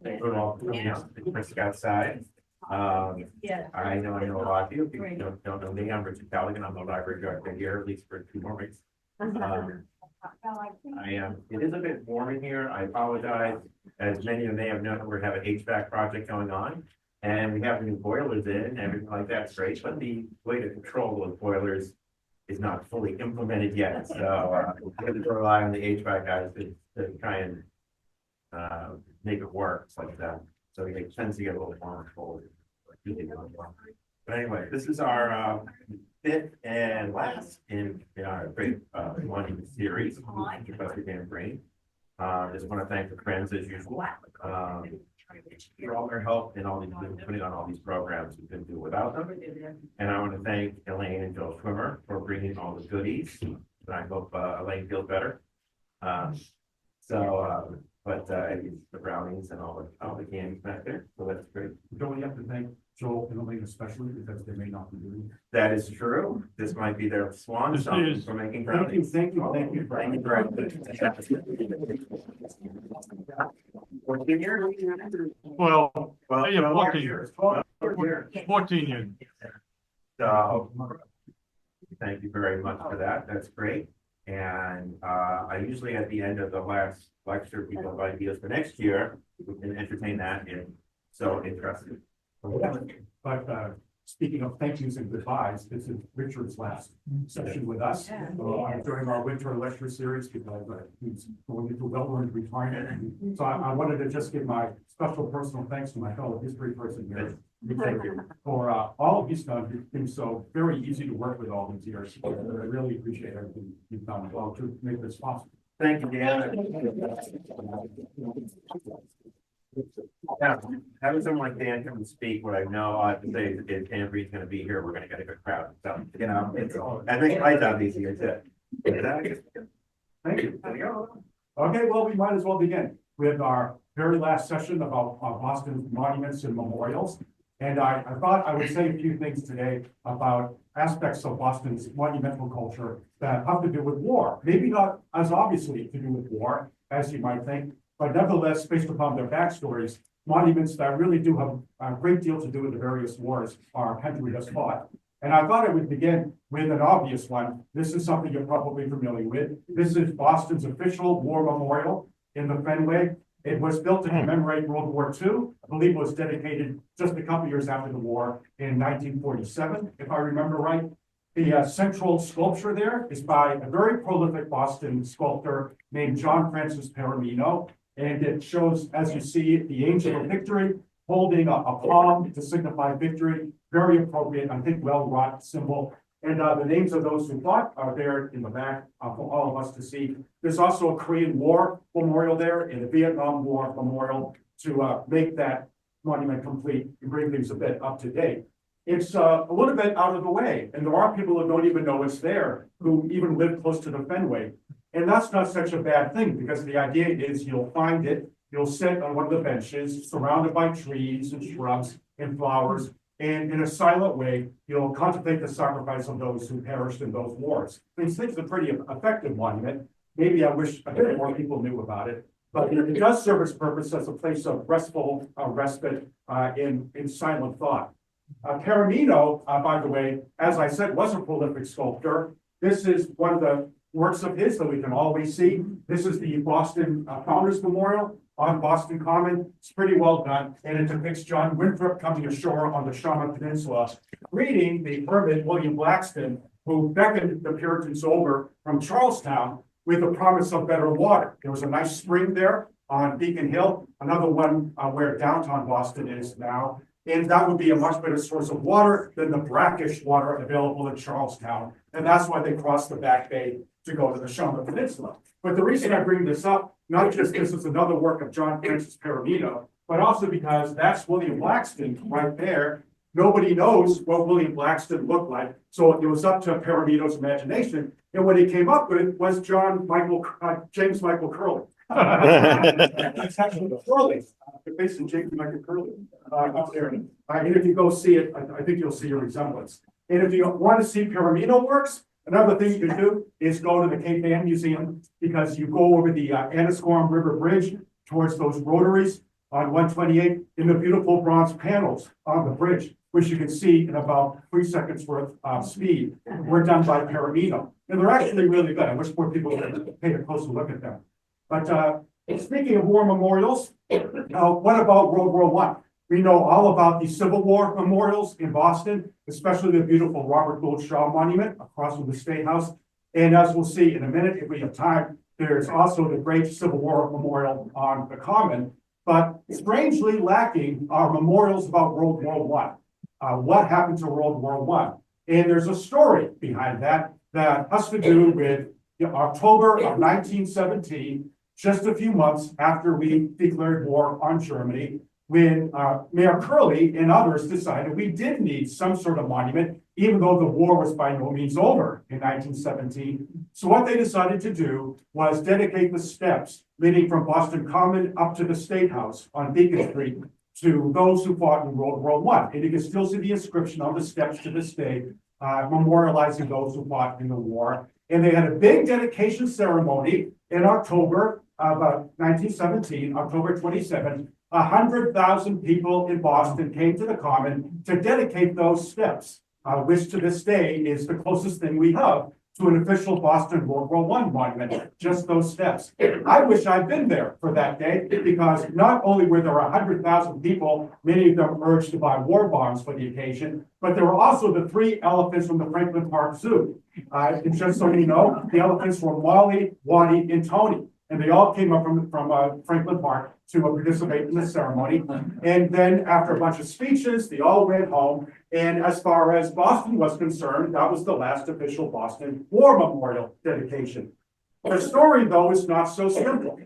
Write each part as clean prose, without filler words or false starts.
Thanks for all coming out. It's brisk outside. I know a lot of you. If you don't know me, I'm Richard Callaghan. I'm the library director here, at least for 2 more weeks. It is a bit warm in here. I apologize. As many of you may have known, we have an HVAC project going on, and we have new boilers in, and everything like that's great. But the way to control those boilers is not fully implemented yet. So we have to rely on the HVAC guys to try and make it work like that. So it tends to get a little warmer forward. But anyway, this is our fifth and last in our great monument series, Professor Dan Green. Just want to thank the friends as usual for all their help and all these putting on all these programs. We couldn't do it without them. And I want to thank Elaine and Joe Swimmer for bringing all the goodies. And I hope Elaine feels better. But the brownies and all the candy back there, so that's great. Don't we have to thank Joel and Elaine especially because they may not be doing it? That is true. This might be their swan song for making brownies. Thank you. 14 years? Well, yeah, 14 years. 12 years. 14 years. So, thank you very much for that. That's great. And I usually at the end of the last lecture, people have ideas for next year. We can entertain that if so interested. But speaking of thank yous and goodbyes, this is Richard's last session with us during our winter lecture series because he's going into well-earned retirement. So I wanted to just give my special personal thanks to my fellow history person here. Thank you. For all he's done. It's been so very easy to work with all these years. I really appreciate everything you've done well to make this possible. Thank you, Dan. Yeah, having someone like Dan come and speak, what I know I have to say is if Dan Green's going to be here, we're going to get a good crowd. So, you know, I think my job easier too. Thank you. Okay, well, we might as well begin with our very last session about Boston's monuments and memorials. And I thought I would say a few things today about aspects of Boston's monumental culture that have to do with war. Maybe not as obviously to do with war as you might think, but nevertheless, based upon their backstories, monuments that really do have a great deal to do with the various wars our country has fought. And I thought I would begin with an obvious one. This is something you're probably familiar with. This is Boston's official war memorial in the Fenway. It was built to commemorate World War II. I believe it was dedicated just a couple years after the war in 1947, if I remember right. The central sculpture there is by a very prolific Boston sculptor named John Francis Paramino. And it shows, as you see, the angel of victory holding a palm to signify victory. Very appropriate, I think, well-wrought symbol. And the names of those who fought are there in the back for all of us to see. There's also a Korean War memorial there and a Vietnam War memorial to make that monument complete and bring things a bit up to date. It's a little bit out of the way, and there are people who don't even know it's there, who even live close to the Fenway. And that's not such a bad thing, because the idea is you'll find it, you'll sit on one of the benches, surrounded by trees and shrubs and flowers, and in a silent way, you'll contemplate the sacrifice of those who perished in those wars. These things are pretty effective monument. Maybe I wish a bit more people knew about it, but it does serve its purpose as a place of restful respite in silent thought. Paramino, by the way, as I said, was a prolific sculptor. This is one of the works of his that we can always see. This is the Boston Founders Memorial on Boston Common. It's pretty well done, and it depicts John Winthrop coming ashore on the Shawmut Peninsula, greeting the hermit William Blackston, who beckoned the Puritans over from Charlestown with the promise of better water. There was a nice spring there on Beacon Hill, another one where downtown Boston is now. And that would be a much better source of water than the brackish water available in Charlestown. And that's why they crossed the Back Bay to go to the Shawmut Peninsula. But the reason I bring this up, not just because it's another work of John Francis Paramino, but also because that's William Blackston right there. Nobody knows what William Blackston looked like. So it was up to Paramino's imagination. And what he came up with was James Michael Curley. It's actually Curley, based on James Michael Curley up there. And if you go see it, I think you'll see a resemblance. And if you want to see Paramino works, another thing you can do is go to the Cape Ann Museum, because you go over the Annisquam River Bridge towards those rotaries. on 128 in the beautiful bronze panels on the bridge, which you can see in about 3 seconds worth of speed, were done by Paramino. And they're actually really good. I wish more people would take a closer look at them. But speaking of war memorials, what about World War I? We know all about the Civil War memorials in Boston, especially the beautiful Robert Gould Shaw Monument across from the State House. And as we'll see in a minute, if we have time, there's also the great Civil War memorial on the Common. But strangely lacking are memorials about World War I. What happened to World War I? And there's a story behind that that has to do with October of 1917, just a few months after we declared war on Germany, when Mayor Curley and others decided we did need some sort of monument, even though the war was by no means over in 1917. So what they decided to do was dedicate the steps leading from Boston Common up to the State House on Beacon Street to those who fought in World War I. And you can still see the inscription on the steps to this day, memorializing those who fought in the war. And they had a big dedication ceremony in October of 1917, October 27th. 100,000 people in Boston came to the Common to dedicate those steps, which to this day is the closest thing we have to an official Boston World War I monument, just those steps. I wish I'd been there for that day, because not only were there 100,000 people, many of them urged to buy war bonds for the occasion, but there were also the 3 elephants from the Franklin Park Zoo. And just so you know, the elephants were Molly, Waddy, and Tony. And they all came up from Franklin Park to participate in the ceremony. And then after a bunch of speeches, they all went home. And as far as Boston was concerned, that was the last official Boston War Memorial dedication. The story, though, is not so simple.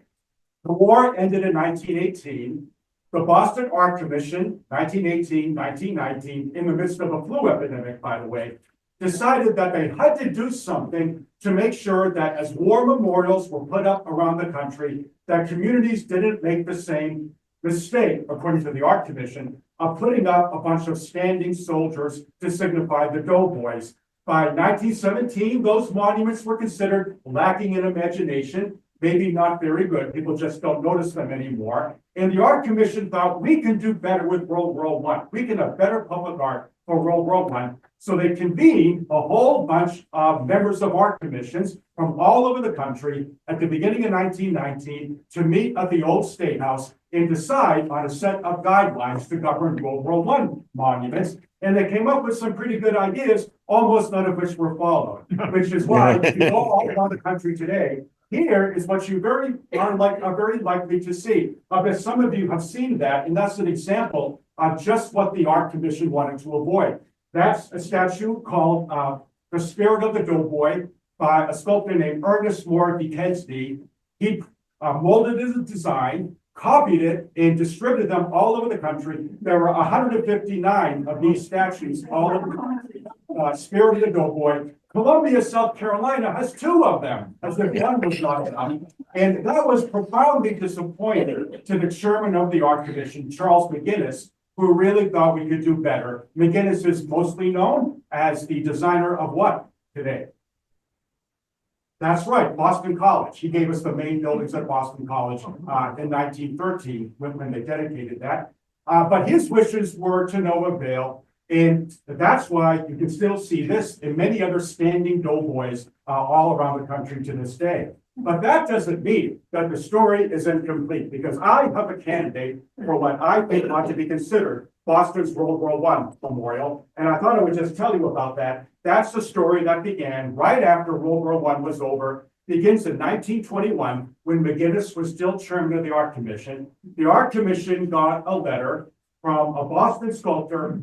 The war ended in 1918. The Boston Art Commission, 1918, 1919, in the midst of a flu epidemic, by the way, decided that they had to do something to make sure that as war memorials were put up around the country, that communities didn't make the same mistake, according to the Art Commission, of putting up a bunch of standing soldiers to signify the doughboys. By 1917, those monuments were considered lacking in imagination, maybe not very good. People just don't notice them anymore. And the Art Commission thought we can do better with World War I. We can have better public art for World War I. So they convened a whole bunch of members of art commissions from all over the country at the beginning of 1919 to meet at the old State House and decide on a set of guidelines to govern World War I monuments. And they came up with some pretty good ideas, almost none of which were followed, which is why if you go all around the country today, here is what you are very likely to see. I bet some of you have seen that, and that's an example of just what the Art Commission wanted to avoid. That's a statue called The Spirit of the Doughboy by a sculptor named Ernest Moore Duquesne. He molded it as a design, copied it, and distributed them all over the country. There were 159 of these statues all over the country. Spirit of the Doughboy. Columbia, South Carolina has 2 of them, as if one was not enough. And that was profoundly disappointing to the chairman of the Art Commission, Charles McGinnis, who really thought we could do better. McGinnis is mostly known as the designer of what today? That's right, Boston College. He gave us the main buildings at Boston College in 1913 when they dedicated that. But his wishes were to no avail. And that's why you can still see this and many other standing doughboys all around the country to this day. But that doesn't mean that the story is incomplete, because I have a candidate for what I think ought to be considered Boston's World War I memorial. And I thought I would just tell you about that. That's the story that began right after World War I was over. Begins in 1921 when McGinnis was still chairman of the Art Commission. The Art Commission got a letter from a Boston sculptor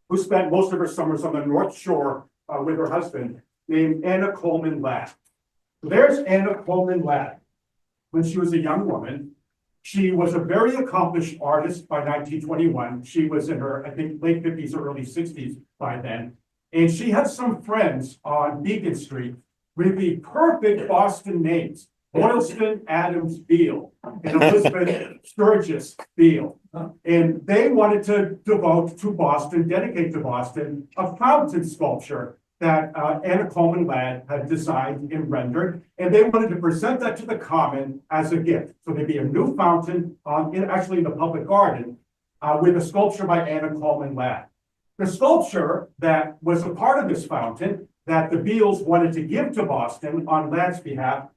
who spent most of her summers on the North Shore with her husband, named Anna Coleman Ladd. There's Anna Coleman Ladd. When she was a young woman, she was a very accomplished artist by 1921. She was in her, I think, late 50s or early 60s by then. And she had some friends on Beacon Street with the perfect Boston names, Boylston Adams Beale and Elizabeth Sturgis Beale. And they wanted to devote to Boston, dedicate to Boston, a fountain sculpture that Anna Coleman Ladd had designed and rendered, and they wanted to present that to the common as a gift. So there'd be a new fountain actually in the public garden with a sculpture by Anna Coleman Ladd. The sculpture that was a part of this fountain that the Beals wanted to give to Boston on Ladd's behalf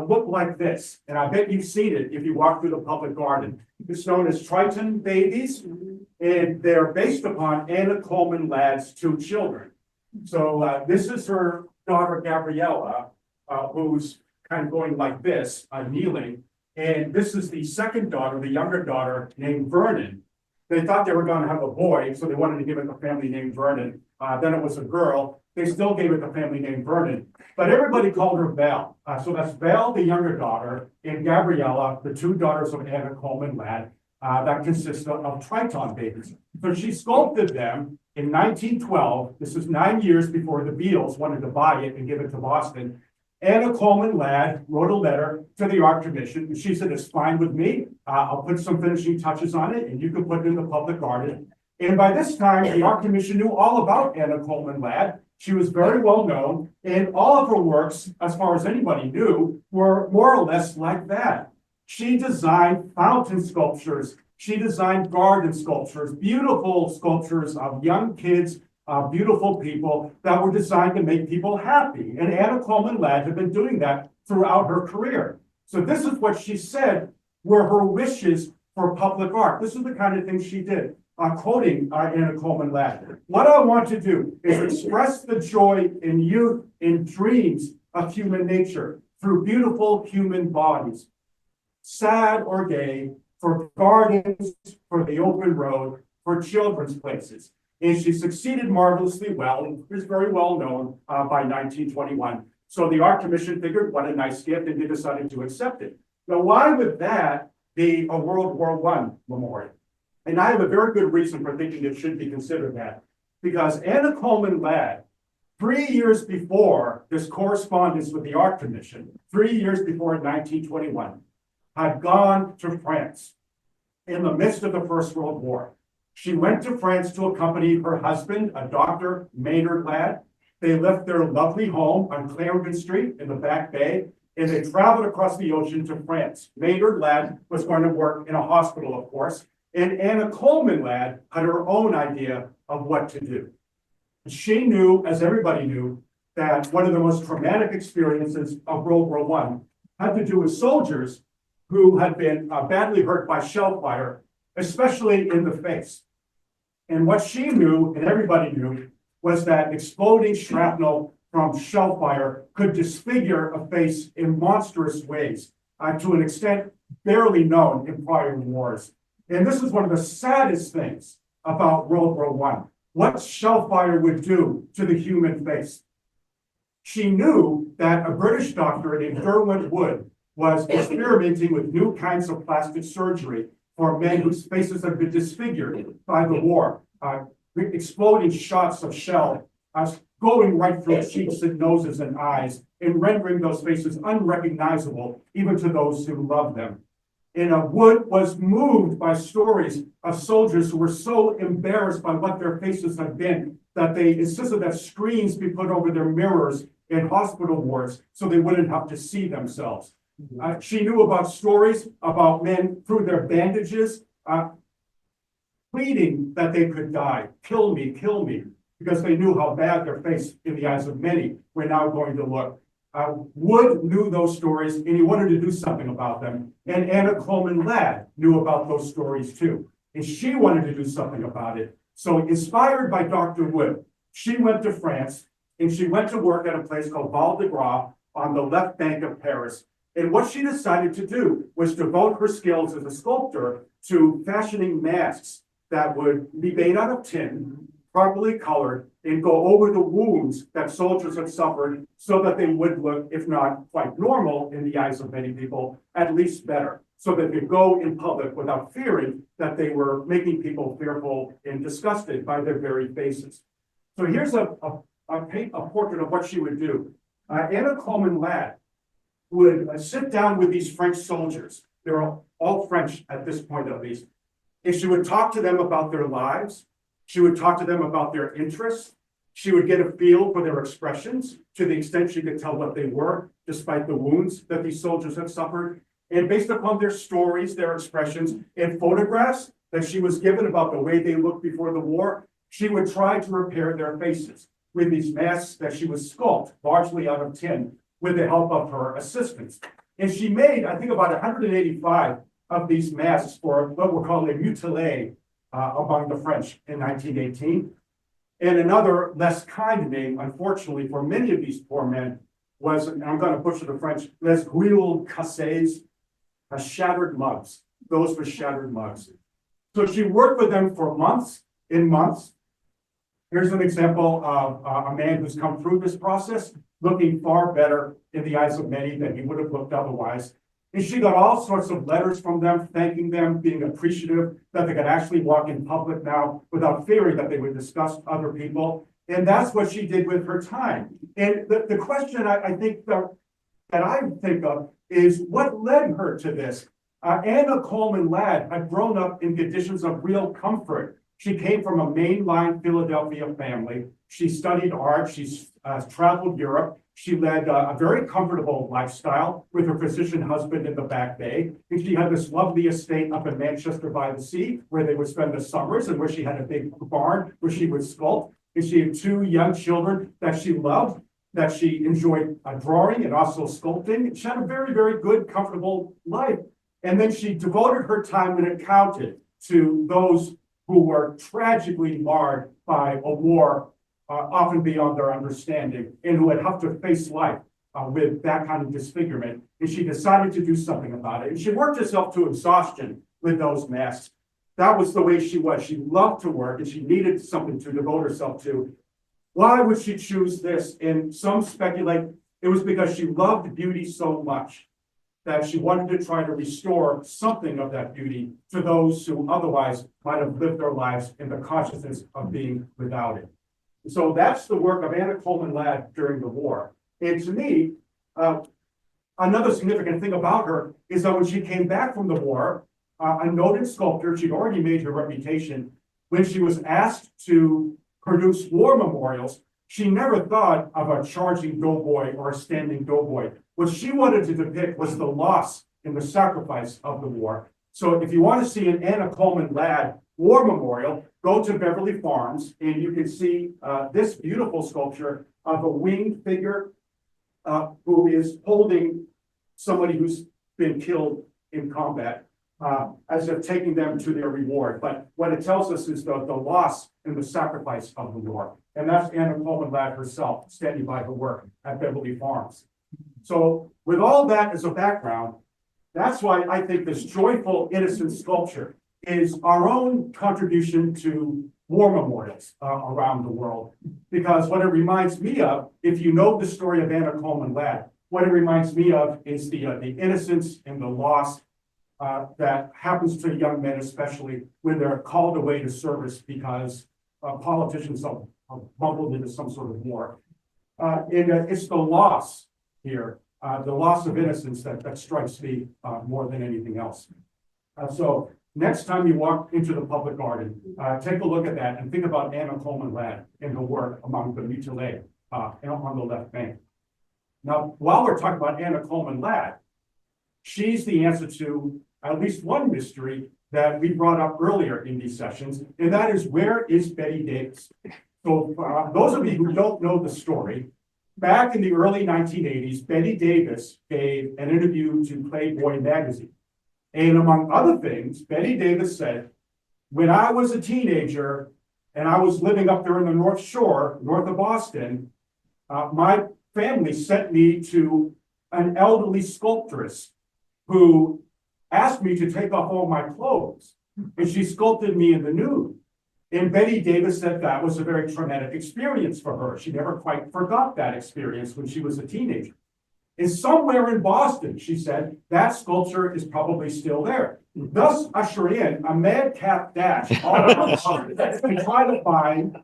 looked like this. And I bet you've seen it if you walk through the public garden. It's known as Triton babies, and they're based upon Anna Coleman Ladd's two children. So this is her daughter, Gabriella, who's kind of going like this, kneeling. And this is the second daughter, the younger daughter, named Vernon. They thought they were going to have a boy, so they wanted to give it a family named Vernon. Then it was a girl. They still gave it the family name Vernon. But everybody called her Val. So that's Val, the younger daughter, and Gabriella, the two daughters of Anna Coleman Ladd, that consist of Triton babies. So she sculpted them in 1912. This is 9 years before the Beals wanted to buy it and give it to Boston. Anna Coleman Ladd wrote a letter to the art commission. She said, it's fine with me. I'll put some finishing touches on it and you can put it in the public garden. And by this time, the art commission knew all about Anna Coleman Ladd. She was very well known, and all of her works, as far as anybody knew, were more or less like that. She designed fountain sculptures. She designed garden sculptures, beautiful sculptures of young kids, beautiful people that were designed to make people happy. And Anna Coleman Ladd had been doing that throughout her career. So this is what she said were her wishes for public art. This is the kind of thing she did. Quoting Anna Coleman Ladd. What I want to do is express the joy in youth, in dreams of human nature through beautiful human bodies, sad or gay, for gardens, for the open road, for children's places. And she succeeded marvelously well and was very well known by 1921. So the art commission figured, what a nice gift, and they decided to accept it. Now, why would that be a World War I memorial? And I have a very good reason for thinking it should be considered that. Because Anna Coleman Ladd, 3 years before this correspondence with the art commission, 3 years before 1921, had gone to France in the midst of the First World War. She went to France to accompany her husband, a Dr. Maynard Ladd. They left their lovely home on Clarendon Street in the Back Bay, and they traveled across the ocean to France. Maynard Ladd was going to work in a hospital, of course, and Anna Coleman Ladd had her own idea of what to do. She knew, as everybody knew, that one of the most traumatic experiences of World War I had to do with soldiers who had been badly hurt by shell fire, especially in the face. And what she knew, and everybody knew, was that exploding shrapnel from shell fire could disfigure a face in monstrous ways, to an extent barely known in prior wars. And this is one of the saddest things about World War I, what shell fire would do to the human face. She knew that a British doctor named Derwent Wood was experimenting with new kinds of plastic surgery for men whose faces had been disfigured by the war, exploding shots of shell going right through cheeks and noses and eyes, and rendering those faces unrecognizable even to those who loved them. And Wood was moved by stories of soldiers who were so embarrassed by what their faces had been that they insisted that screens be put over their mirrors in hospital wards so they wouldn't have to see themselves. She knew about stories about men through their bandages, pleading that they could die, kill me, because they knew how bad their face in the eyes of many were now going to look. Wood knew those stories and he wanted to do something about them. And Anna Coleman Ladd knew about those stories too. And she wanted to do something about it. So inspired by Dr. Wood, she went to France and she went to work at a place called Val de Grace on the left bank of Paris. And what she decided to do was devote her skills as a sculptor to fashioning masks that would be made out of tin, properly colored, and go over the wounds that soldiers had suffered so that they would look, if not quite normal in the eyes of many people, at least better, so that they could go in public without fearing that they were making people fearful and disgusted by their very faces. So here's a portrait of what she would do. Anna Coleman Ladd would sit down with these French soldiers. They were all French at this point, at least. And she would talk to them about their lives. She would talk to them about their interests. She would get a feel for their expressions to the extent she could tell what they were, despite the wounds that these soldiers had suffered. And based upon their stories, their expressions, and photographs that she was given about the way they looked before the war, she would try to repair their faces with these masks that she would sculpt, largely out of tin, with the help of her assistants. And she made, I think, about 185 of these masks for what were called a mutilé among the French in 1918. And another less kind name, unfortunately, for many of these poor men was, and I'm going to butcher the French, les gueules cassées, shattered mugs. Those were shattered mugs. So she worked with them for months and months. Here's an example of a man who's come through this process, looking far better in the eyes of many than he would have looked otherwise. And she got all sorts of letters from them, thanking them, being appreciative that they could actually walk in public now without fearing that they would discuss other people. And that's what she did with her time. And the question I think that I think of is what led her to this? Anna Coleman Ladd had grown up in conditions of real comfort. She came from a mainline Philadelphia family. She studied art. She's traveled Europe. She led a very comfortable lifestyle with her physician husband in the Back Bay. And she had this lovely estate up in Manchester by the Sea where they would spend the summers and where she had a big barn where she would sculpt. And she had two young children that she loved, that she enjoyed drawing and also sculpting. She had a very, very good, comfortable life. And then she devoted her time when it counted to those who were tragically marred by a war often beyond their understanding, and who had have to face life with that kind of disfigurement. And she decided to do something about it. And she worked herself to exhaustion with those masks. That was the way she was. She loved to work, and she needed something to devote herself to. Why would she choose this? And some speculate it was because she loved beauty so much that she wanted to try to restore something of that beauty to those who otherwise might have lived their lives in the consciousness of being without it. So that's the work of Anna Coleman Ladd during the war. And to me, another significant thing about her is that when she came back from the war, a noted sculptor, she'd already made her reputation, when she was asked to produce war memorials, she never thought of a charging doughboy or a standing doughboy. What she wanted to depict was the loss and the sacrifice of the war. So if you want to see an Anna Coleman Ladd war memorial, go to Beverly Farms and you can see this beautiful sculpture of a winged figure who is holding somebody who's been killed in combat, as if taking them to their reward. But what it tells us is the loss and the sacrifice of the war. And that's Anna Coleman Ladd herself standing by her work at Beverly Farms. So with all that as a background, that's why I think this joyful, innocent sculpture is our own contribution to war memorials around the world. Because what it reminds me of, if you know the story of Anna Coleman Ladd, what it reminds me of is the innocence and the loss that happens to young men, especially when they're called away to service because politicians have bumbled into some sort of war. It's the loss here, the loss of innocence that strikes me more than anything else. So next time you walk into the public garden, take a look at that and think about Anna Coleman Ladd and her work among the mutilé on the left bank. Now, while we're talking about Anna Coleman Ladd, she's the answer to at least one mystery that we brought up earlier in these sessions, and that is, where is Betty Davis? So those of you who don't know the story, back in the early 1980s, Betty Davis gave an interview to Playboy magazine. And among other things, Betty Davis said, when I was a teenager and I was living up there in the North Shore, north of Boston, my family sent me to an elderly sculptress who asked me to take off all my clothes, and she sculpted me in the nude. And Betty Davis said that was a very traumatic experience for her. She never quite forgot that experience when she was a teenager. And somewhere in Boston, she said, that sculpture is probably still there, thus ushering in a madcap dash all around Boston to try to find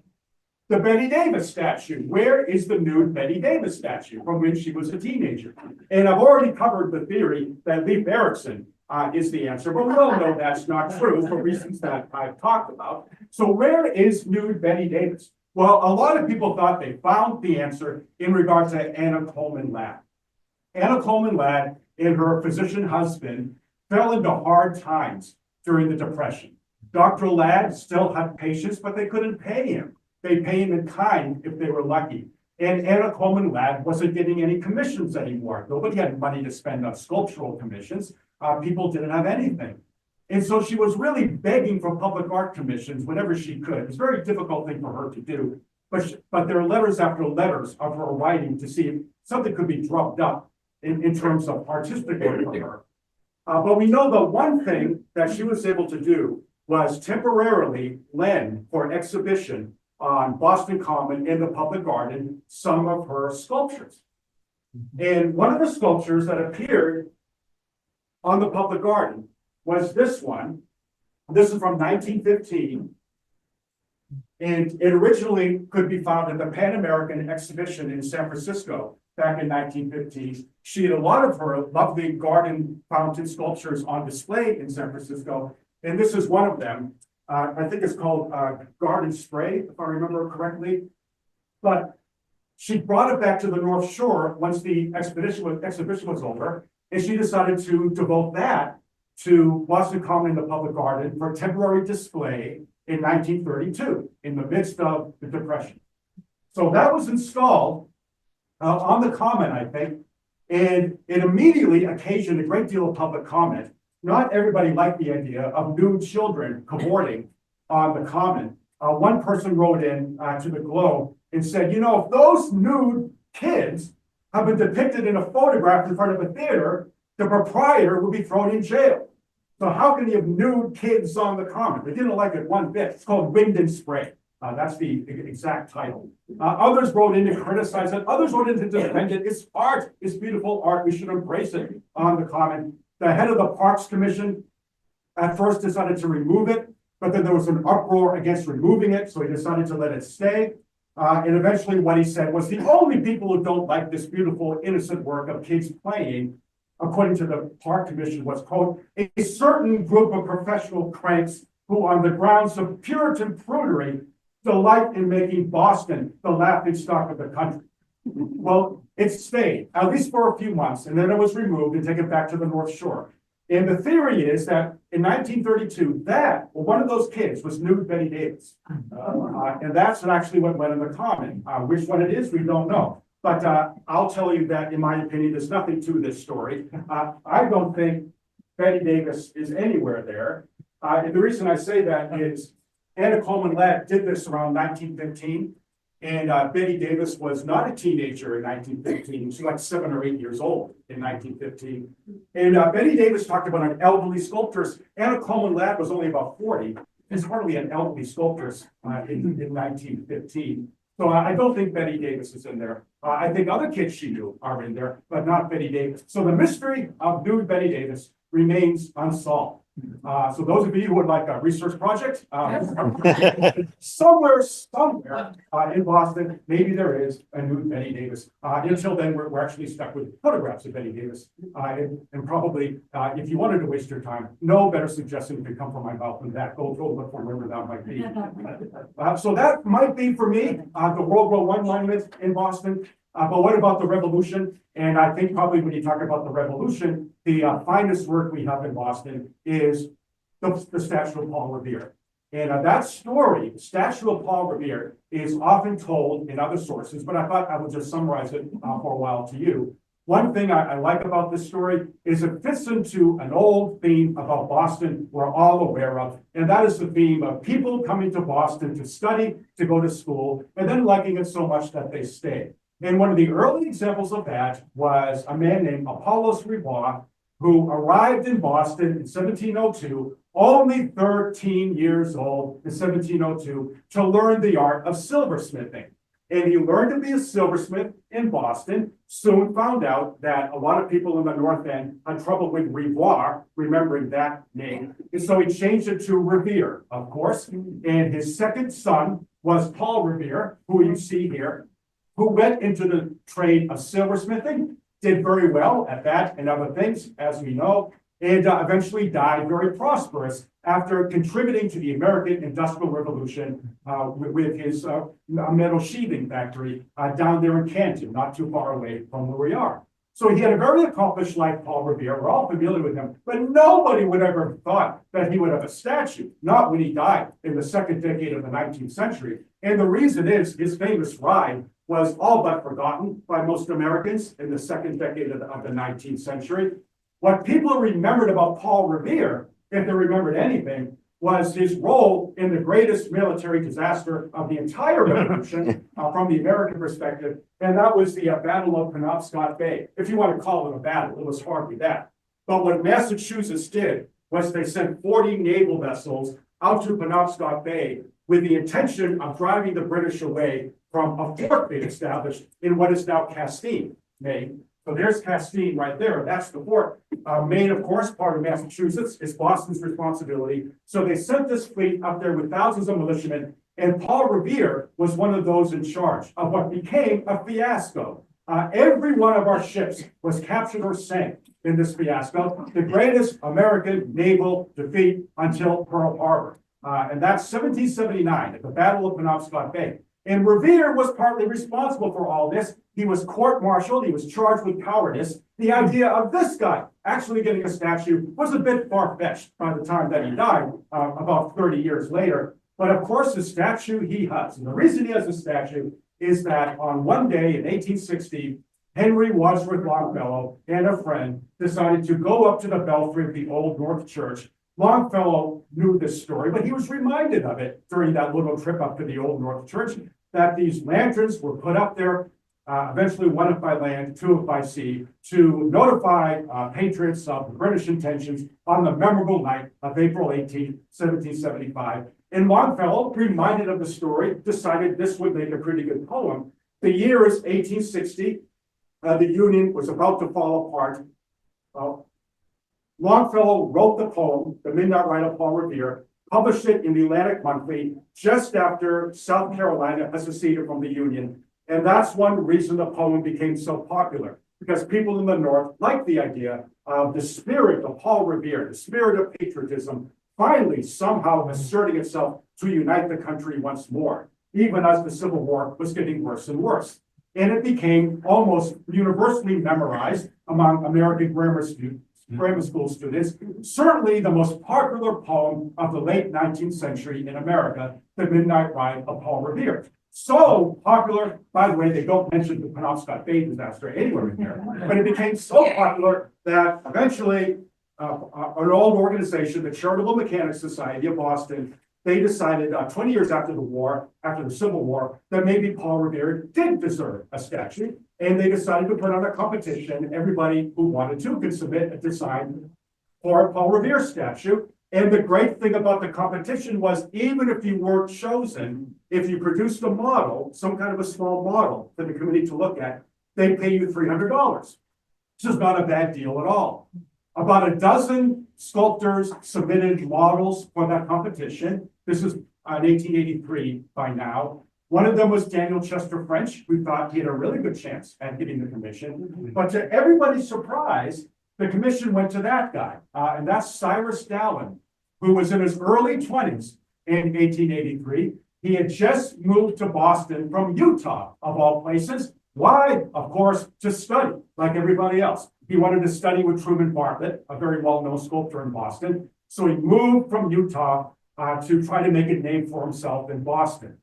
the Betty Davis statue. Where is the nude Betty Davis statue from when she was a teenager? And I've already covered the theory that Leif Erikson is the answer, but we all know that's not true for reasons that I've talked about. So where is nude Betty Davis? Well, a lot of people thought they found the answer in regard to Anna Coleman Ladd. Anna Coleman Ladd and her physician husband fell into hard times during the Depression. Dr. Ladd still had patients, but they couldn't pay him. They pay him in kind if they were lucky. And Anna Coleman Ladd wasn't getting any commissions anymore. Nobody had money to spend on sculptural commissions. People didn't have anything. And so she was really begging for public art commissions whenever she could. It was a very difficult thing for her to do. But there are letters after letters of her writing to see if something could be drubbed up in terms of artistic work for her. But we know the one thing that she was able to do was temporarily lend for exhibition on Boston Common in the public garden some of her sculptures. And one of the sculptures that appeared on the public garden was this one. This is from 1915. And it originally could be found at the Pan American Exhibition in San Francisco back in 1915. She had a lot of her lovely garden fountain sculptures on display in San Francisco. And this is one of them. I think it's called Garden Spray, if I remember correctly. But she brought it back to the North Shore once the exhibition was over. And she decided to devote that to Boston Common in the public garden for temporary display in 1932, in the midst of the Depression. So that was installed on the Common, I think, and it immediately occasioned a great deal of public comment. Not everybody liked the idea of nude children cavorting on the Common. One person wrote in to the Globe and said, you know, if those nude kids have been depicted in a photograph in front of a theater, the proprietor would be thrown in jail. So how can you have nude kids on the Common? They didn't like it one bit. It's called Wind and Spray. That's the exact title. Others wrote in to criticize it. Others wrote in to defend it. It's art. It's beautiful art. We should embrace it on the Common. The head of the Parks Commission at first decided to remove it, but then there was an uproar against removing it, so he decided to let it stay. And eventually what he said was the only people who don't like this beautiful, innocent work of kids playing, according to the Park Commission, was, quote, a certain group of professional cranks who, on the grounds of Puritan prudery, delight in making Boston the laughingstock of the country. Well, it stayed, at least for a few months, and then it was removed and taken back to the North Shore. And the theory is that in 1932, one of those kids was nude Betty Davis. And that's actually what went in the Common. Which one it is, we don't know. But I'll tell you that, in my opinion, there's nothing to this story. I don't think Betty Davis is anywhere there. And the reason I say that is Anna Coleman Ladd did this around 1915. And Betty Davis was not a teenager in 1915. She was like 7 or 8 years old in 1915. And Betty Davis talked about an elderly sculptress. Anna Coleman Ladd was only about 40. There's hardly an elderly sculptress in 1915. So I don't think Betty Davis is in there. I think other kids she knew are in there, but not Betty Davis. So the mystery of nude Betty Davis remains unsolved. So those of you who would like a research project, somewhere in Boston, maybe there is a nude Betty Davis. Until then, we're actually stuck with photographs of Betty Davis. And probably, if you wanted to waste your time, no better suggestion could come from my mouth than that. Go look for wherever that might be. So that might be for me, the World War I monument in Boston. But what about the Revolution? And I think probably when you talk about the Revolution, the finest work we have in Boston is the statue of Paul Revere. And that story, the statue of Paul Revere, is often told in other sources, but I thought I would just summarize it for a while to you. One thing I like about this story is it fits into an old theme about Boston we're all aware of, and that is the theme of people coming to Boston to study, to go to school, and then liking it so much that they stay. And one of the early examples of that was a man named Apollos Rivoire, who arrived in Boston in 1702, only 13 years old in 1702, to learn the art of silversmithing. And he learned to be a silversmith in Boston, soon found out that a lot of people in the North End had trouble with Rivoire, remembering that name. And so he changed it to Revere, of course. And his second son was Paul Revere, who you see here, who went into the trade of silversmithing, did very well at that and other things, as we know. and eventually died very prosperous after contributing to the American Industrial Revolution with his metal sheathing factory down there in Canton, not too far away from where we are. So he had a very accomplished life, Paul Revere. We're all familiar with him, but nobody would ever have thought that he would have a statue, not when he died in the second decade of the 19th century. And the reason is his famous ride was all but forgotten by most Americans in the second decade of the 19th century. What people remembered about Paul Revere, if they remembered anything, was his role in the greatest military disaster of the entire revolution from the American perspective, and that was the Battle of Penobscot Bay. If you want to call it a battle, it was hardly that. But what Massachusetts did was they sent 40 naval vessels out to Penobscot Bay with the intention of driving the British away from a fort they'd established in what is now Castine, Maine. So there's Castine right there. That's the fort. Maine, of course, part of Massachusetts, is Boston's responsibility. So they sent this fleet up there with thousands of militiamen, and Paul Revere was one of those in charge of what became a fiasco. Every one of our ships was captured or sank in this fiasco, the greatest American naval defeat until Pearl Harbor. And that's 1779 at the Battle of Penobscot Bay. And Revere was partly responsible for all this. He was court-martialed. He was charged with cowardice. The idea of this guy actually getting a statue was a bit far-fetched by the time that he died, about 30 years later. But of course, the statue he has. And the reason he has a statue is that on one day in 1860, Henry Wadsworth Longfellow and a friend decided to go up to the belfry of the Old North Church. Longfellow knew this story, but he was reminded of it during that little trip up to the Old North Church, that these lanterns were put up there, eventually one by land, two by sea, to notify patriots of the British intentions on the memorable night of April 18, 1775. And Longfellow, reminded of the story, decided this would make a pretty good poem. The year is 1860. The Union was about to fall apart. Well, Longfellow wrote the poem, The Midnight Ride of Paul Revere, published it in the Atlantic Monthly just after South Carolina had seceded from the Union. And that's one reason the poem became so popular, because people in the North liked the idea of the spirit of Paul Revere, the spirit of patriotism, finally somehow asserting itself to unite the country once more, even as the Civil War was getting worse and worse. And it became almost universally memorized among American grammar school students, certainly the most popular poem of the late 19th century in America, The Midnight Ride of Paul Revere. So popular, by the way, they don't mention the Penobscot Bay disaster anywhere in there, but it became so popular that eventually an old organization, the Charitable Mechanics Society of Boston, they decided 20 years after the war, after the Civil War, that maybe Paul Revere did deserve a statue. And they decided to put on a competition. Everybody who wanted to could submit a design for a Paul Revere statue. And the great thing about the competition was, even if you weren't chosen, if you produced a model, some kind of a small model for the committee to look at, they'd pay you $300. This is not a bad deal at all. About a dozen sculptors submitted models for that competition. This is 1883 by now. One of them was Daniel Chester French, who thought he had a really good chance at getting the commission. But to everybody's surprise, the commission went to that guy, and that's Cyrus Dallin, who was in his early 20s in 1883. He had just moved to Boston from Utah, of all places. Why? Of course, to study, like everybody else. He wanted to study with Truman Bartlett, a very well-known sculptor in Boston. So he moved from Utah to try to make a name for himself in Boston.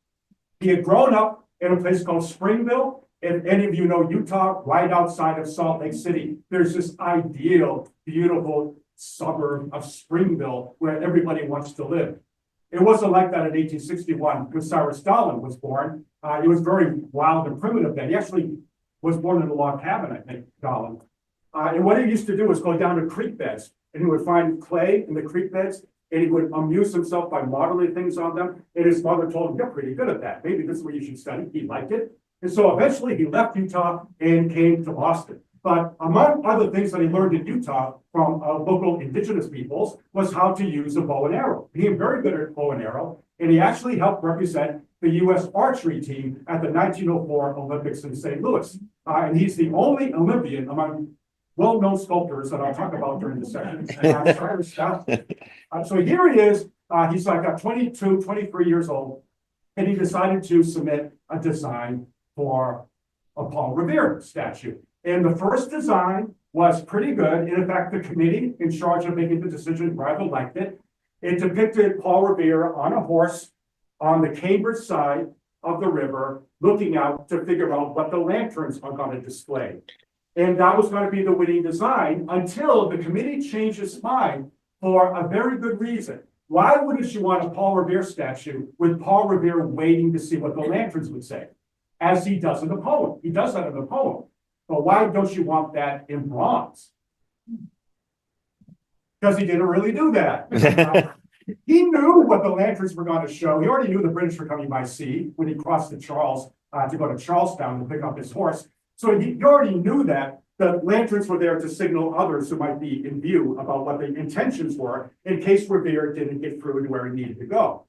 He had grown up in a place called Springville. If any of you know Utah, right outside of Salt Lake City, there's this ideal, beautiful suburb of Springville where everybody wants to live. It wasn't like that in 1861 when Cyrus Dallin was born. It was very wild and primitive then. He actually was born in a log cabin, I think, Dallin. And what he used to do was go down to creek beds, and he would find clay in the creek beds, and he would amuse himself by modeling things on them. And his mother told him, "You're pretty good at that. Maybe this is what you should study." He liked it. And so eventually he left Utah and came to Boston. But among other things that he learned in Utah from local indigenous peoples was how to use a bow and arrow. He was very good at bow and arrow, and he actually helped represent the U.S. archery team at the 1904 Olympics in St. Louis. And he's the only Olympian among well-known sculptors that I'll talk about during the session. Cyrus Stalin. So here he is, he's like 22, 23 years old, and he decided to submit a design for a Paul Revere statue. And the first design was pretty good. In fact, the committee in charge of making the decision rather liked it. It depicted Paul Revere on a horse on the Cambridge side of the river, looking out to figure out what the lanterns are going to display. And that was going to be the winning design until the committee changed its mind for a very good reason. Why wouldn't you want a Paul Revere statue with Paul Revere waiting to see what the lanterns would say? As he does in the poem. He does that in the poem. But why don't you want that in bronze? Because he didn't really do that. He knew what the lanterns were going to show. He already knew the British were coming by sea when he crossed the Charles to go to Charlestown to pick up his horse. So he already knew that the lanterns were there to signal others who might be in view about what the intentions were in case Revere didn't get through to where he needed to go.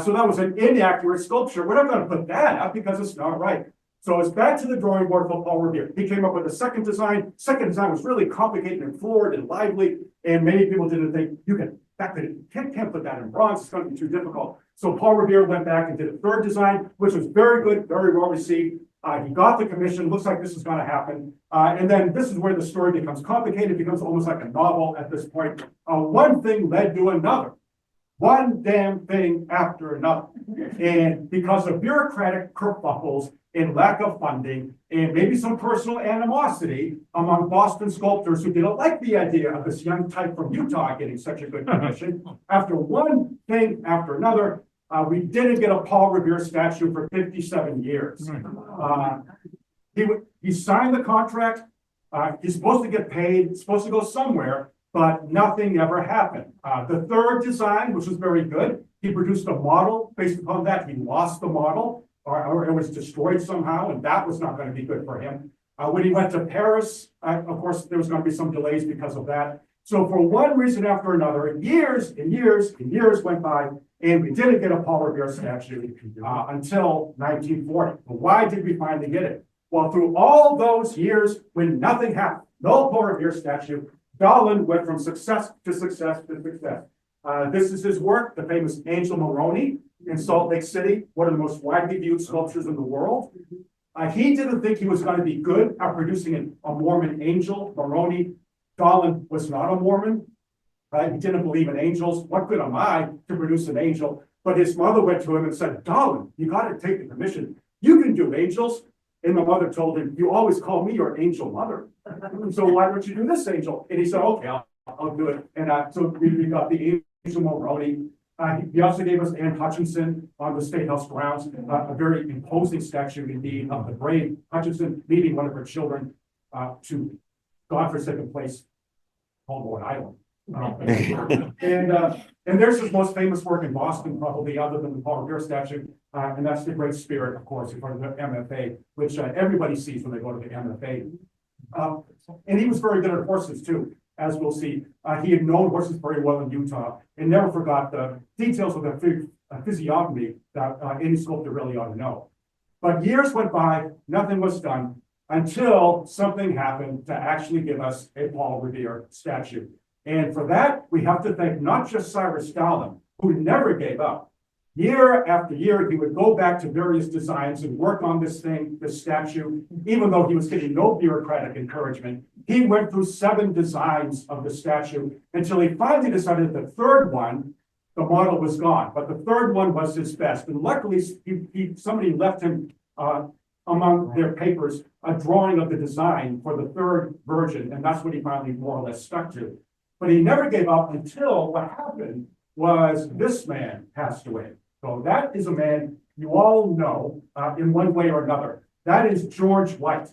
So that was an inaccurate sculpture. We're not going to put that up because it's not right. So it's back to the drawing board for Paul Revere. He came up with a second design. Second design was really complicated and forward and lively, and many people didn't think you can. Can't put that in bronze. It's going to be too difficult. So Paul Revere went back and did a third design, which was very good, very well received. He got the commission. Looks like this is going to happen. And then this is where the story becomes complicated. It becomes almost like a novel at this point. One thing led to another. One damn thing after another. And because of bureaucratic kerfuffles and lack of funding and maybe some personal animosity among Boston sculptors who didn't like the idea of this young type from Utah getting such a good commission, after one thing after another, we didn't get a Paul Revere statue for 57 years. He signed the contract. He's supposed to get paid. It's supposed to go somewhere, but nothing ever happened. The third design, which was very good, he produced a model based upon that. He lost the model, or it was destroyed somehow, and that was not going to be good for him. When he went to Paris, of course, there was going to be some delays because of that. So for one reason after another, years and years and years went by, and we didn't get a Paul Revere statue until 1940. But why did we finally get it? Well, through all those years when nothing happened, no Paul Revere statue, Dahlin went from success to success to success. This is his work, the famous Angel Moroni in Salt Lake City, one of the most widely viewed sculptures in the world. He didn't think he was going to be good at producing a Mormon angel. Moroni, Dahlin was not a Mormon. He didn't believe in angels. What good am I to produce an angel? But his mother went to him and said, Dahlin, you got to take the commission. You can do angels. And the mother told him, you always call me your angel mother. So why don't you do this angel? And he said, okay, I'll do it. And so we got the Angel Moroni. He also gave us Anne Hutchinson on the State House grounds, a very imposing statue indeed of the brave Hutchinson leading one of her children to godforsaken place called Lord Island. And there's his most famous work in Boston, probably other than the Paul Revere statue, and that's the Great Spirit, of course, in front of the MFA, which everybody sees when they go to the MFA. And he was very good at horses too, as we'll see. He had known horses very well in Utah and never forgot the details of the physiognomy that any sculptor really ought to know. But years went by, nothing was done until something happened to actually give us a Paul Revere statue. And for that, we have to thank not just Cyrus Stalin, who never gave up. Year after year, he would go back to various designs and work on this thing, this statue, even though he was getting no bureaucratic encouragement. He went through 7 designs of the statue until he finally decided the third one, the model was gone, but the third one was his best. And luckily, somebody left him among their papers a drawing of the design for the third version, and that's what he finally more or less stuck to. But he never gave up until what happened was this man passed away. So that is a man you all know in one way or another. That is George White.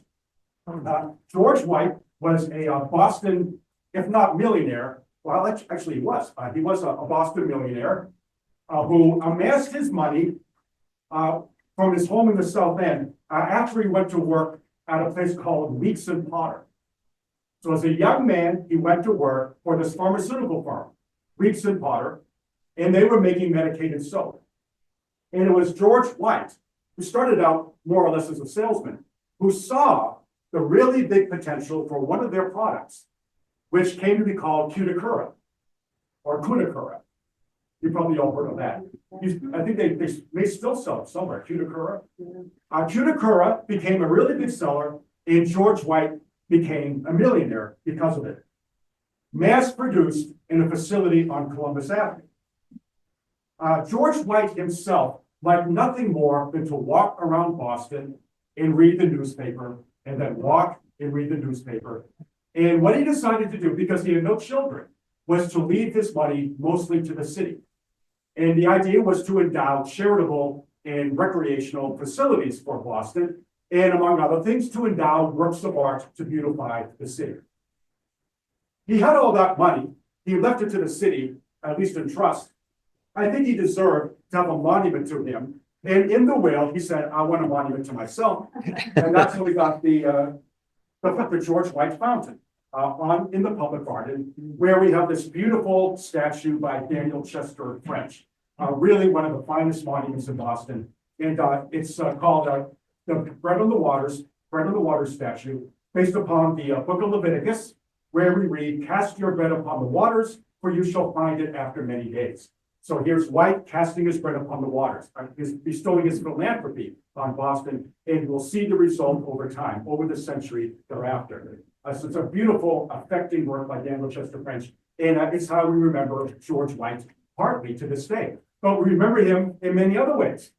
George White was a Boston, if not millionaire, well, actually he was. He was a Boston millionaire who amassed his money from his home in the South End after he went to work at a place called Weeks and Potter. So as a young man, he went to work for this pharmaceutical firm, Weeks and Potter, and they were making medicated soap. And it was George White, who started out more or less as a salesman, who saw the really big potential for one of their products, which came to be called cuticura or cuticura. You probably all heard of that. I think they may still sell it somewhere, cuticura. Cuticura became a really big seller, and George White became a millionaire because of it. Mass produced in a facility on Columbus Avenue. George White himself liked nothing more than to walk around Boston and read the newspaper, and then walk and read the newspaper. And what he decided to do, because he had no children, was to leave his money mostly to the city. And the idea was to endow charitable and recreational facilities for Boston, and among other things, to endow works of art to beautify the city. He had all that money. He left it to the city, at least in trust. I think he deserved to have a monument to him. And in the will, he said, I want a monument to myself. And that's how we got the George White Fountain in the public garden, where we have this beautiful statue by Daniel Chester French, really one of the finest monuments in Boston. And it's called the Bread on the Waters statue, based upon the book of Leviticus, where we read, cast your bread upon the waters, for you shall find it after many days. So here's White casting his bread upon the waters, bestowing his philanthropy on Boston, and we'll see the result over time, over the century thereafter. So it's a beautiful, affecting work by Daniel Chester French, and it's how we remember George White, partly to this day. But we remember him in many other ways.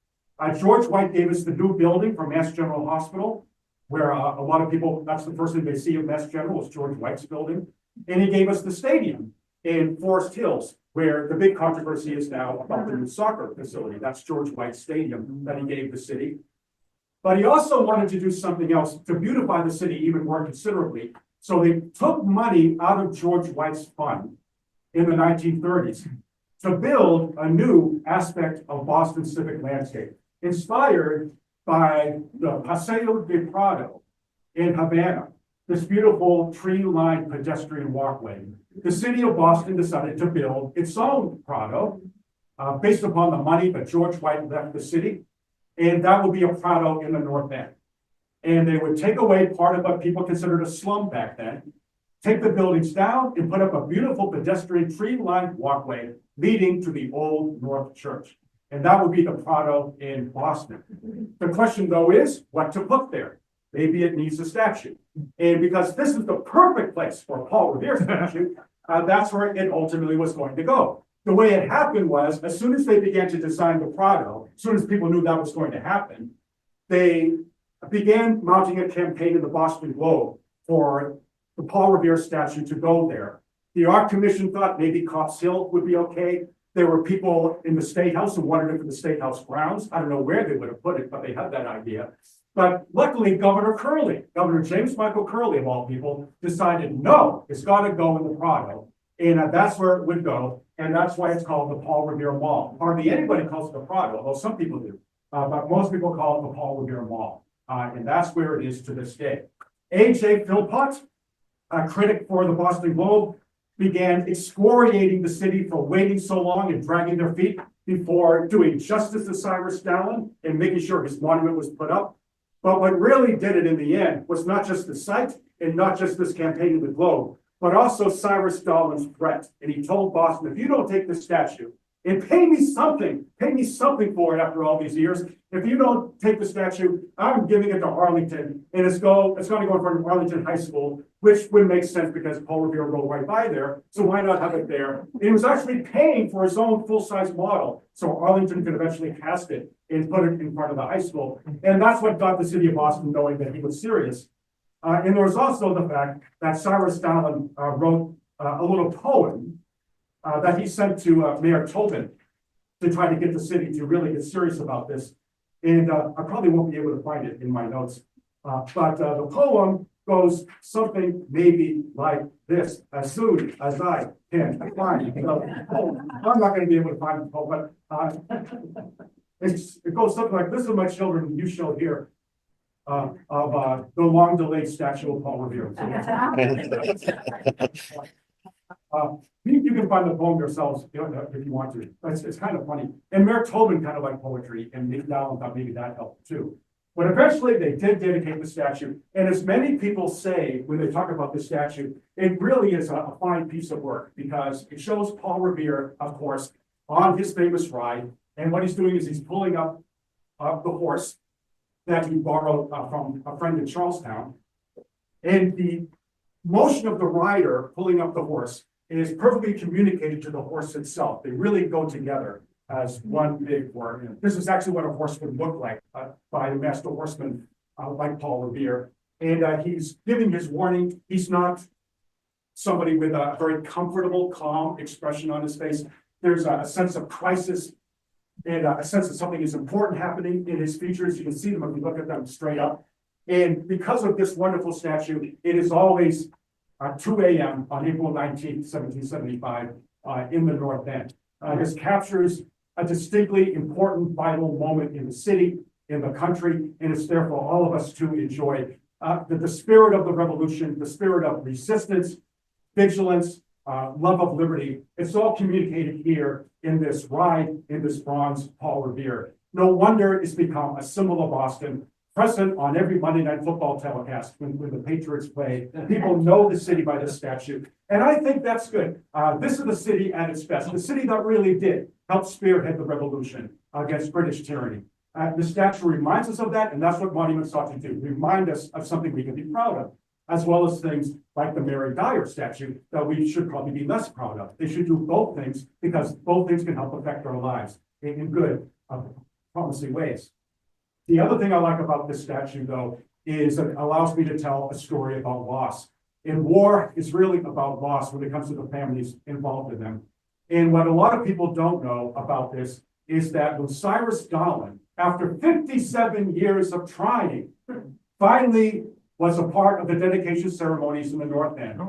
George White gave us the new building for Mass General Hospital, where a lot of people, that's the first thing they see of Mass General is George White's building. And he gave us the stadium in Forest Hills, where the big controversy is now about the new soccer facility. That's George White's stadium that he gave the city. But he also wanted to do something else to beautify the city even more considerably. So they took money out of George White's fund in the 1930s to build a new aspect of Boston's civic landscape, inspired by the Paseo de Prado in Havana, this beautiful tree-lined pedestrian walkway. The city of Boston decided to build its own Prado based upon the money that George White left the city, and that would be a Prado in the North End. And they would take away part of what people considered a slum back then, take the buildings down, and put up a beautiful pedestrian tree-lined walkway leading to the Old North Church. And that would be the Prado in Boston. The question, though, is what to put there. Maybe it needs a statue. And because this is the perfect place for a Paul Revere statue, that's where it ultimately was going to go. The way it happened was, as soon as they began to design the Prado, as soon as people knew that was going to happen, they began mounting a campaign in the Boston Globe for the Paul Revere statue to go there. The Art Commission thought maybe Copp's Hill would be okay. There were people in the State House who wanted it for the State House grounds. I don't know where they would have put it, but they had that idea. But luckily, Governor James Michael Curley, of all people, decided, no, it's got to go in the Prado. And that's where it would go. And that's why it's called the Paul Revere Mall. Hardly anybody calls it the Prado, although some people do. But most people call it the Paul Revere Mall. And that's where it is to this day. A.J. Philpott, a critic for the Boston Globe, began excoriating the city for waiting so long and dragging their feet before doing justice to Cyrus Dallin and making sure his monument was put up. But what really did it in the end was not just the site and not just this campaign in the Globe, but also Cyrus Dallin's threat. And he told Boston, if you don't take this statue and pay me something for it after all these years, if you don't take the statue, I'm giving it to Arlington, and it's going to go in front of Arlington High School, which would make sense because Paul Revere rolled right by there. So why not have it there? And he was actually paying for his own full-size model, so Arlington could eventually cast it and put it in front of the high school. And that's what got the city of Boston knowing that he was serious. And there was also the fact that Cyrus Dallin wrote a little poem that he sent to Mayor Tobin to try to get the city to really get serious about this. And I probably won't be able to find it in my notes. But the poem goes something maybe like this: as soon as I can find it. I'm not going to be able to find the poem, but it goes something like, this is my children, you shall hear of the long delayed statue of Paul Revere. You can find the poem yourselves if you want to. It's kind of funny. And Mayor Tobin kind of liked poetry, and Nick Dallin thought maybe that helped too. But eventually they did dedicate the statue. And as many people say when they talk about the statue, it really is a fine piece of work because it shows Paul Revere, of course, on his famous ride. And what he's doing is he's pulling up the horse that he borrowed from a friend in Charlestown. And the motion of the rider pulling up the horse is perfectly communicated to the horse itself. They really go together as one big work. This is actually what a horse would look like by a master horseman like Paul Revere. And he's giving his warning. He's not somebody with a very comfortable, calm expression on his face. There's a sense of crisis and a sense that something is important happening in his features. You can see them if you look at them straight up. And because of this wonderful statue, it is always 2 a.m. on April 19th, 1775, in the North End. This captures a distinctly important, vital moment in the city, in the country, and it's there for all of us to enjoy. The spirit of the revolution, the spirit of resistance, vigilance, love of liberty, it's all communicated here in this ride, in this bronze Paul Revere. No wonder it's become a symbol of Boston, present on every Monday Night Football telecast when the Patriots play. People know the city by this statue. And I think that's good. This is the city at its best, the city that really did help spearhead the revolution against British tyranny. The statue reminds us of that, and that's what monuments ought to do, remind us of something we can be proud of, as well as things like the Mary Dyer statue that we should probably be less proud of. They should do both things because both things can help affect our lives in good, promising ways. The other thing I like about this statue, though, is that it allows me to tell a story about loss. And war is really about loss when it comes to the families involved in them. And what a lot of people don't know about this is that when Cyrus Dolan, after 57 years of trying, finally was a part of the dedication ceremonies in the North End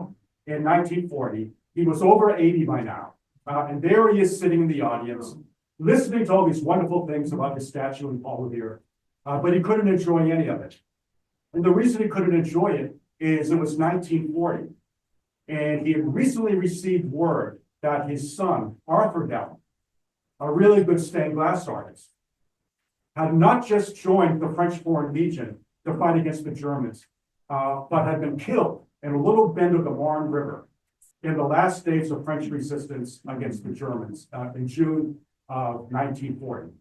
in 1940, he was over 80 by now. And there he is sitting in the audience, listening to all these wonderful things about his statue and Paul Revere. But he couldn't enjoy any of it. And the reason he couldn't enjoy it is it was 1940. And he had recently received word that his son, Arthur Dolan, a really good stained glass artist, had not just joined the French Foreign Legion to fight against the Germans, but had been killed in a little bend of the Marne River in the last days of French resistance against the Germans in June of 1940.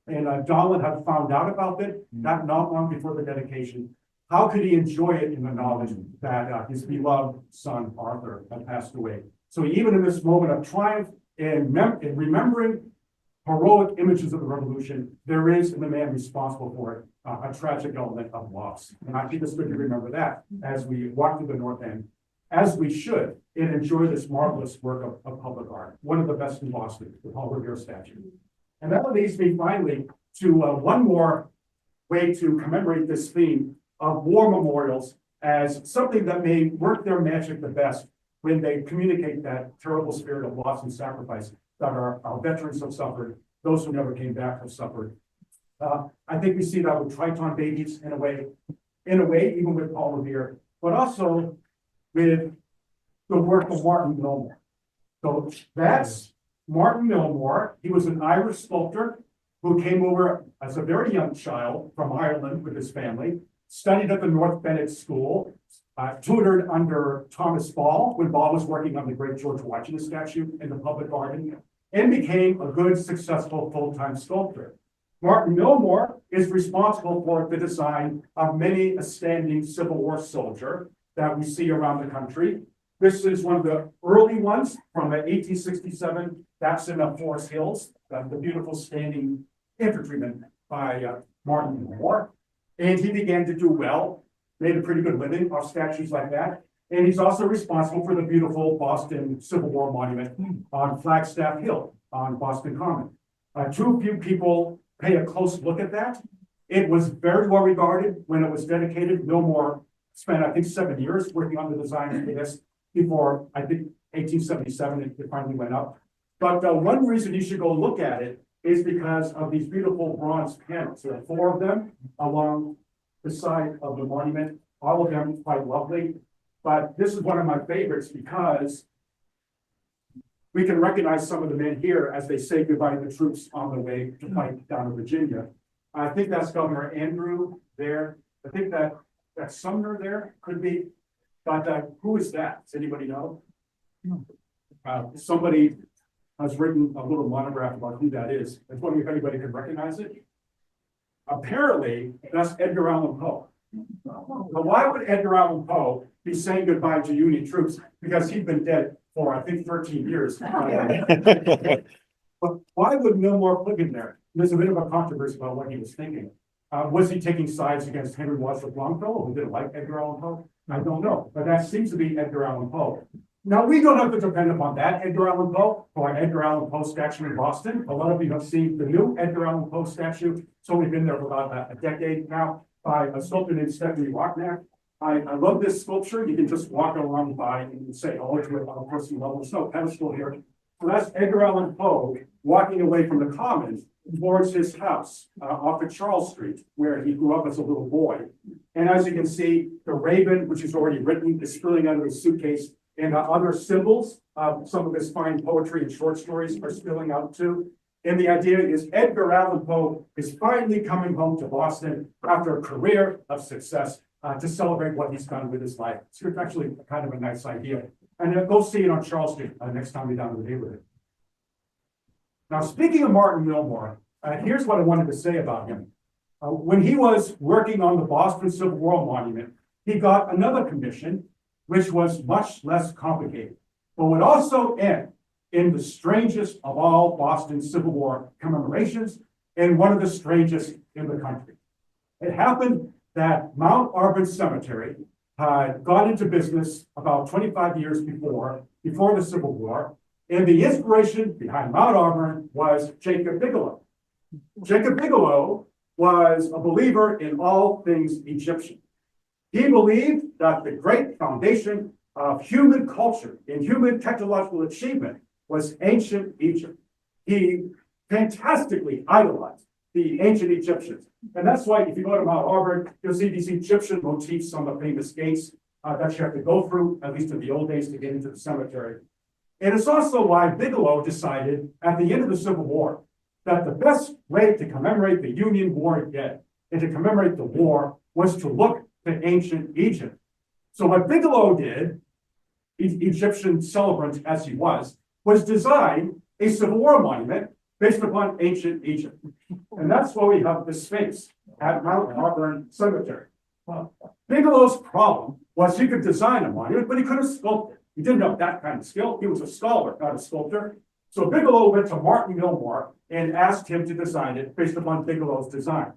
And Dolan had found out about it not long before the dedication. How could he enjoy it in the knowledge that his beloved son, Arthur, had passed away? So even in this moment of triumph and remembering heroic images of the revolution, there is in the man responsible for it a tragic element of loss. And I think it's good to remember that as we walk through the North End, as we should, and enjoy this marvelous work of public art, one of the best in Boston, the Paul Revere statue. And that leads me finally to one more way to commemorate this theme of war memorials as something that may work their magic the best when they communicate that terrible spirit of loss and sacrifice that our veterans have suffered, those who never came back have suffered. I think we see that with Triton babies in a way, even with Paul Revere, but also with the work of Martin Milmore. So that's Martin Milmore. He was an Irish sculptor who came over as a very young child from Ireland with his family, studied at the North Bennett School, tutored under Thomas Ball when Ball was working on the great George Washington statue in the public garden, and became a good, successful full-time sculptor. Martin Milmore is responsible for the design of many a standing Civil War soldier that we see around the country. This is one of the early ones from 1867. That's in Forest Hills, the beautiful standing infantryman by Martin Milmore. And he began to do well, made a pretty good living off statues like that. And he's also responsible for the beautiful Boston Civil War monument on Flagstaff Hill on Boston Common. Too few people pay a close look at that. It was very well regarded when it was dedicated. Milmore spent, I think, 7 years working on the design for this before, I think, 1877, it finally went up. But one reason you should go look at it is because of these beautiful bronze panels. There are 4 of them along the side of the monument, all of them quite lovely. But this is one of my favorites because we can recognize some of the men here as they say goodbye to the troops on the way to fight down in Virginia. I think that's Governor Andrew there. I think that's Sumner there, could be. But who is that? Does anybody know? Somebody has written a little monograph about who that is. I was wondering if anybody could recognize it. Apparently, that's Edgar Allan Poe. But why would Edgar Allan Poe be saying goodbye to Union troops? Because he'd been dead for, I think, 13 years. But why would Millmore put him there? There's a bit of a controversy about what he was thinking. Was he taking sides against Henry Wadsworth Longfellow, who didn't like Edgar Allan Poe? I don't know, but that seems to be Edgar Allan Poe. Now, we don't have to depend upon that Edgar Allan Poe for an Edgar Allan Poe statue in Boston. A lot of you have seen the new Edgar Allan Poe statue. It's only been there for about a decade now by a sculptor named Stephanie Wagner. I love this sculpture. You can just walk along by and say hello to it on a personal level. There's no pedestal here. So that's Edgar Allan Poe walking away from the Commons towards his house off of Charles Street, where he grew up as a little boy. And as you can see, the raven, which is already written, is spilling out of his suitcase, and other symbols, some of his fine poetry and short stories are spilling out too. And the idea is Edgar Allan Poe is finally coming home to Boston after a career of success to celebrate what he's done with his life. So it's actually kind of a nice idea. And go see it on Charles Street next time you're down in the neighborhood. Now, speaking of Martin Millmore, here's what I wanted to say about him. When he was working on the Boston Civil War Monument, he got another commission, which was much less complicated, but would also end in the strangest of all Boston Civil War commemorations and one of the strangest in the country. It happened that Mount Auburn Cemetery had gone into business about 25 years before the Civil War, and the inspiration behind Mount Auburn was Jacob Bigelow. Jacob Bigelow was a believer in all things Egyptian. He believed that the great foundation of human culture and human technological achievement was ancient Egypt. He fantastically idolized the ancient Egyptians. And that's why if you go to Mount Auburn, you'll see these Egyptian motifs on the famous gates that you have to go through, at least in the old days, to get into the cemetery. And it's also why Bigelow decided at the end of the Civil War that the best way to commemorate the Union War dead and to commemorate the war was to look to ancient Egypt. So what Bigelow did, Egyptian celebrant as he was design a Civil War monument based upon ancient Egypt. And that's why we have the Sphinx at Mount Auburn Cemetery. Bigelow's problem was he could design a monument, but he couldn't sculpt it. He didn't have that kind of skill. He was a scholar, not a sculptor. So Bigelow went to Martin Millmore and asked him to design it based upon Bigelow's design.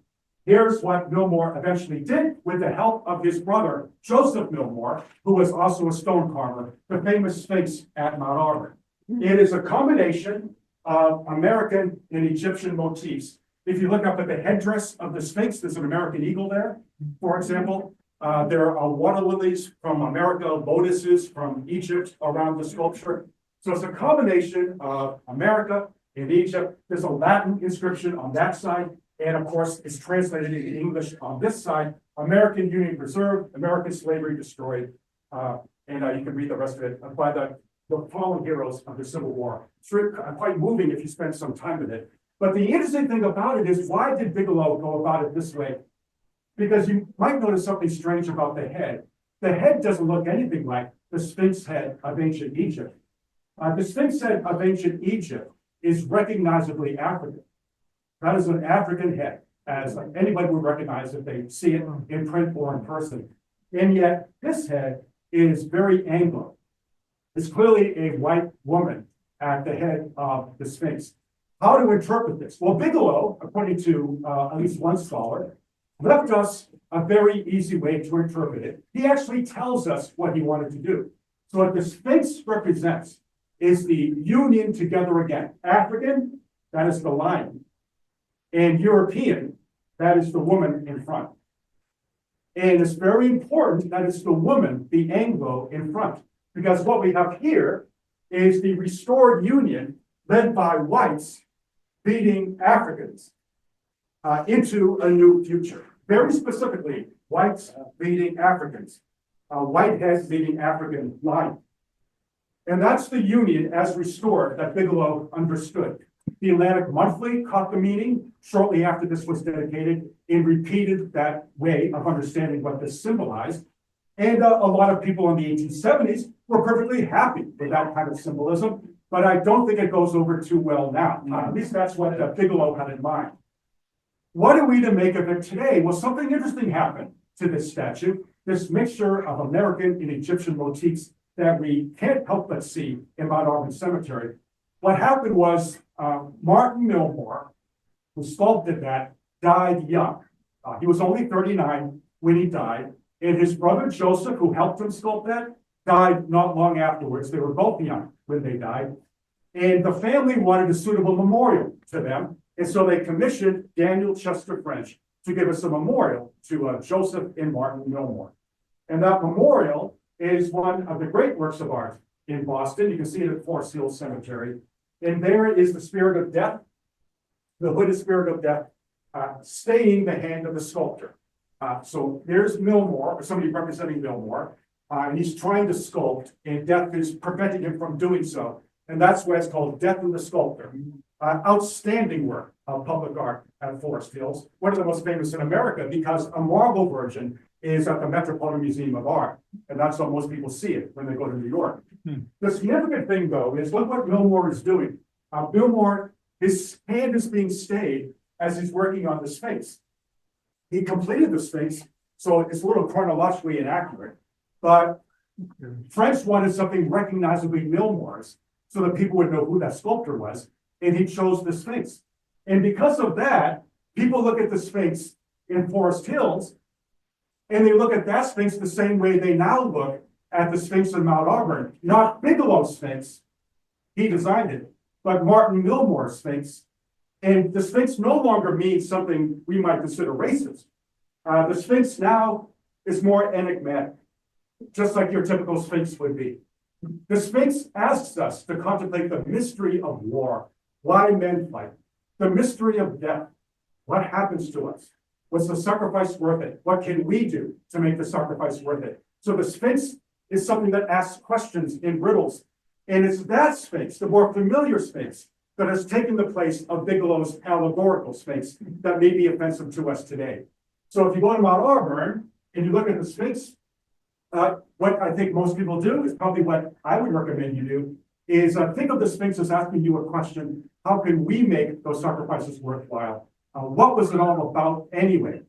Here's what Millmore eventually did with the help of his brother, Joseph Millmore, who was also a stone carver, the famous Sphinx at Mount Auburn. It is a combination of American and Egyptian motifs. If you look up at the headdress of the Sphinx, there's an American eagle there, for example. There are water lilies from America, lotuses from Egypt around the sculpture. So it's a combination of America and Egypt. There's a Latin inscription on that side. And of course, it's translated into English on this side. American Union preserved, American slavery destroyed. And you can read the rest of it by the fallen heroes of the Civil War. It's really quite moving if you spend some time with it. But the interesting thing about it is, why did Bigelow go about it this way? Because you might notice something strange about the head. The head doesn't look anything like the Sphinx head of ancient Egypt. The Sphinx head of ancient Egypt is recognizably African. That is an African head, as anybody would recognize if they see it in print or in person. And yet, this head is very Anglo. It's clearly a white woman at the head of the Sphinx. How to interpret this? Well, Bigelow, according to at least one scholar, left us a very easy way to interpret it. He actually tells us what he wanted to do. So what the Sphinx represents is the union together again. African, that is the lion. And European, that is the woman in front. And it's very important that it's the woman, the Anglo, in front. Because what we have here is the restored union led by whites leading Africans into a new future. Very specifically, whites leading Africans, whiteheads leading African line. And that's the union as restored that Bigelow understood. The Atlantic Monthly caught the meaning shortly after this was dedicated and repeated that way of understanding what this symbolized. And a lot of people in the 1870s were perfectly happy with that kind of symbolism, but I don't think it goes over too well now. At least that's what Bigelow had in mind. What are we to make of it today? Well, something interesting happened to this statue, this mixture of American and Egyptian motifs that we can't help but see in Mount Auburn Cemetery. What happened was Martin Milmore, who sculpted that, died young. He was only 39 when he died, and his brother Joseph, who helped him sculpt that, died not long afterwards. They were both young when they died, and the family wanted a suitable memorial to them, and so they commissioned Daniel Chester French to give us a memorial to Joseph and Martin Milmore. And that memorial is one of the great works of art in Boston. You can see it at Forest Hill Cemetery. And there is the spirit of death, the hooded spirit of death, staying the hand of the sculptor. So there's Milmore, or somebody representing Milmore, and he's trying to sculpt, and death is preventing him from doing so. And that's why it's called Death of the Sculptor. Outstanding work of public art at Forest Hills, one of the most famous in America, because a marble version is at the Metropolitan Museum of Art, and that's how most people see it when they go to New York. The significant thing, though, is look what Milmore is doing. Milmore, his hand is being stayed as he's working on the Sphinx. He completed the Sphinx, so it's a little chronologically inaccurate, but French wanted something recognizably Milmore's so that people would know who that sculptor was, and he chose the Sphinx. And because of that, people look at the Sphinx in Forest Hills, and they look at that Sphinx the same way they now look at the Sphinx in Mount Auburn. Not Bigelow's Sphinx, he designed it, but Martin Milmore's Sphinx. And the Sphinx no longer means something we might consider racist. The Sphinx now is more enigmatic, just like your typical Sphinx would be. The Sphinx asks us to contemplate the mystery of war, why men fight, the mystery of death, what happens to us, was the sacrifice worth it? What can we do to make the sacrifice worth it? So the Sphinx is something that asks questions in riddles. And it's that Sphinx, the more familiar Sphinx, that has taken the place of Bigelow's allegorical Sphinx that may be offensive to us today. So if you go to Mount Auburn and you look at the Sphinx, what I think most people do is probably what I would recommend you do is think of the Sphinx as asking you a question: how can we make those sacrifices worthwhile? What was it all about anyway?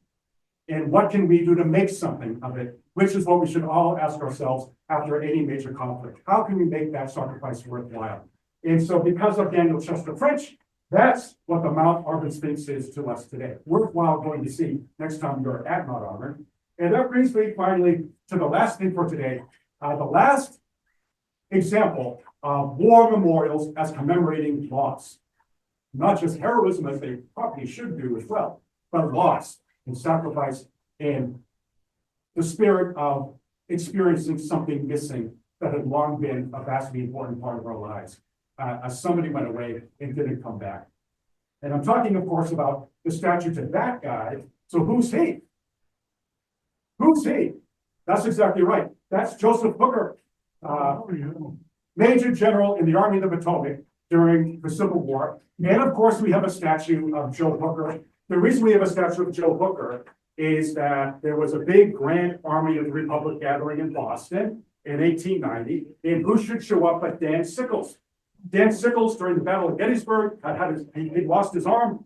And what can we do to make something of it? Which is what we should all ask ourselves after any major conflict. How can we make that sacrifice worthwhile? And so because of Daniel Chester French, that's what the Mount Auburn Sphinx is to us today. Worthwhile going to see next time you're at Mount Auburn. And that brings me finally to the last thing for today. The last example of war memorials as commemorating loss. Not just heroism, as they probably should do as well, but loss and sacrifice and the spirit of experiencing something missing that had long been a vastly important part of our lives. As somebody went away and didn't come back. And I'm talking, of course, about the statue to that guy. So who's he? Who's he? That's exactly right. That's Joseph Hooker, Major General in the Army of the Potomac during the Civil War. And of course, we have a statue of Joe Hooker. The reason we have a statue of Joe Hooker is that there was a big Grand Army of the Republic gathering in Boston in 1890. And who should show up but Dan Sickles? Dan Sickles, during the Battle of Gettysburg, he lost his arm.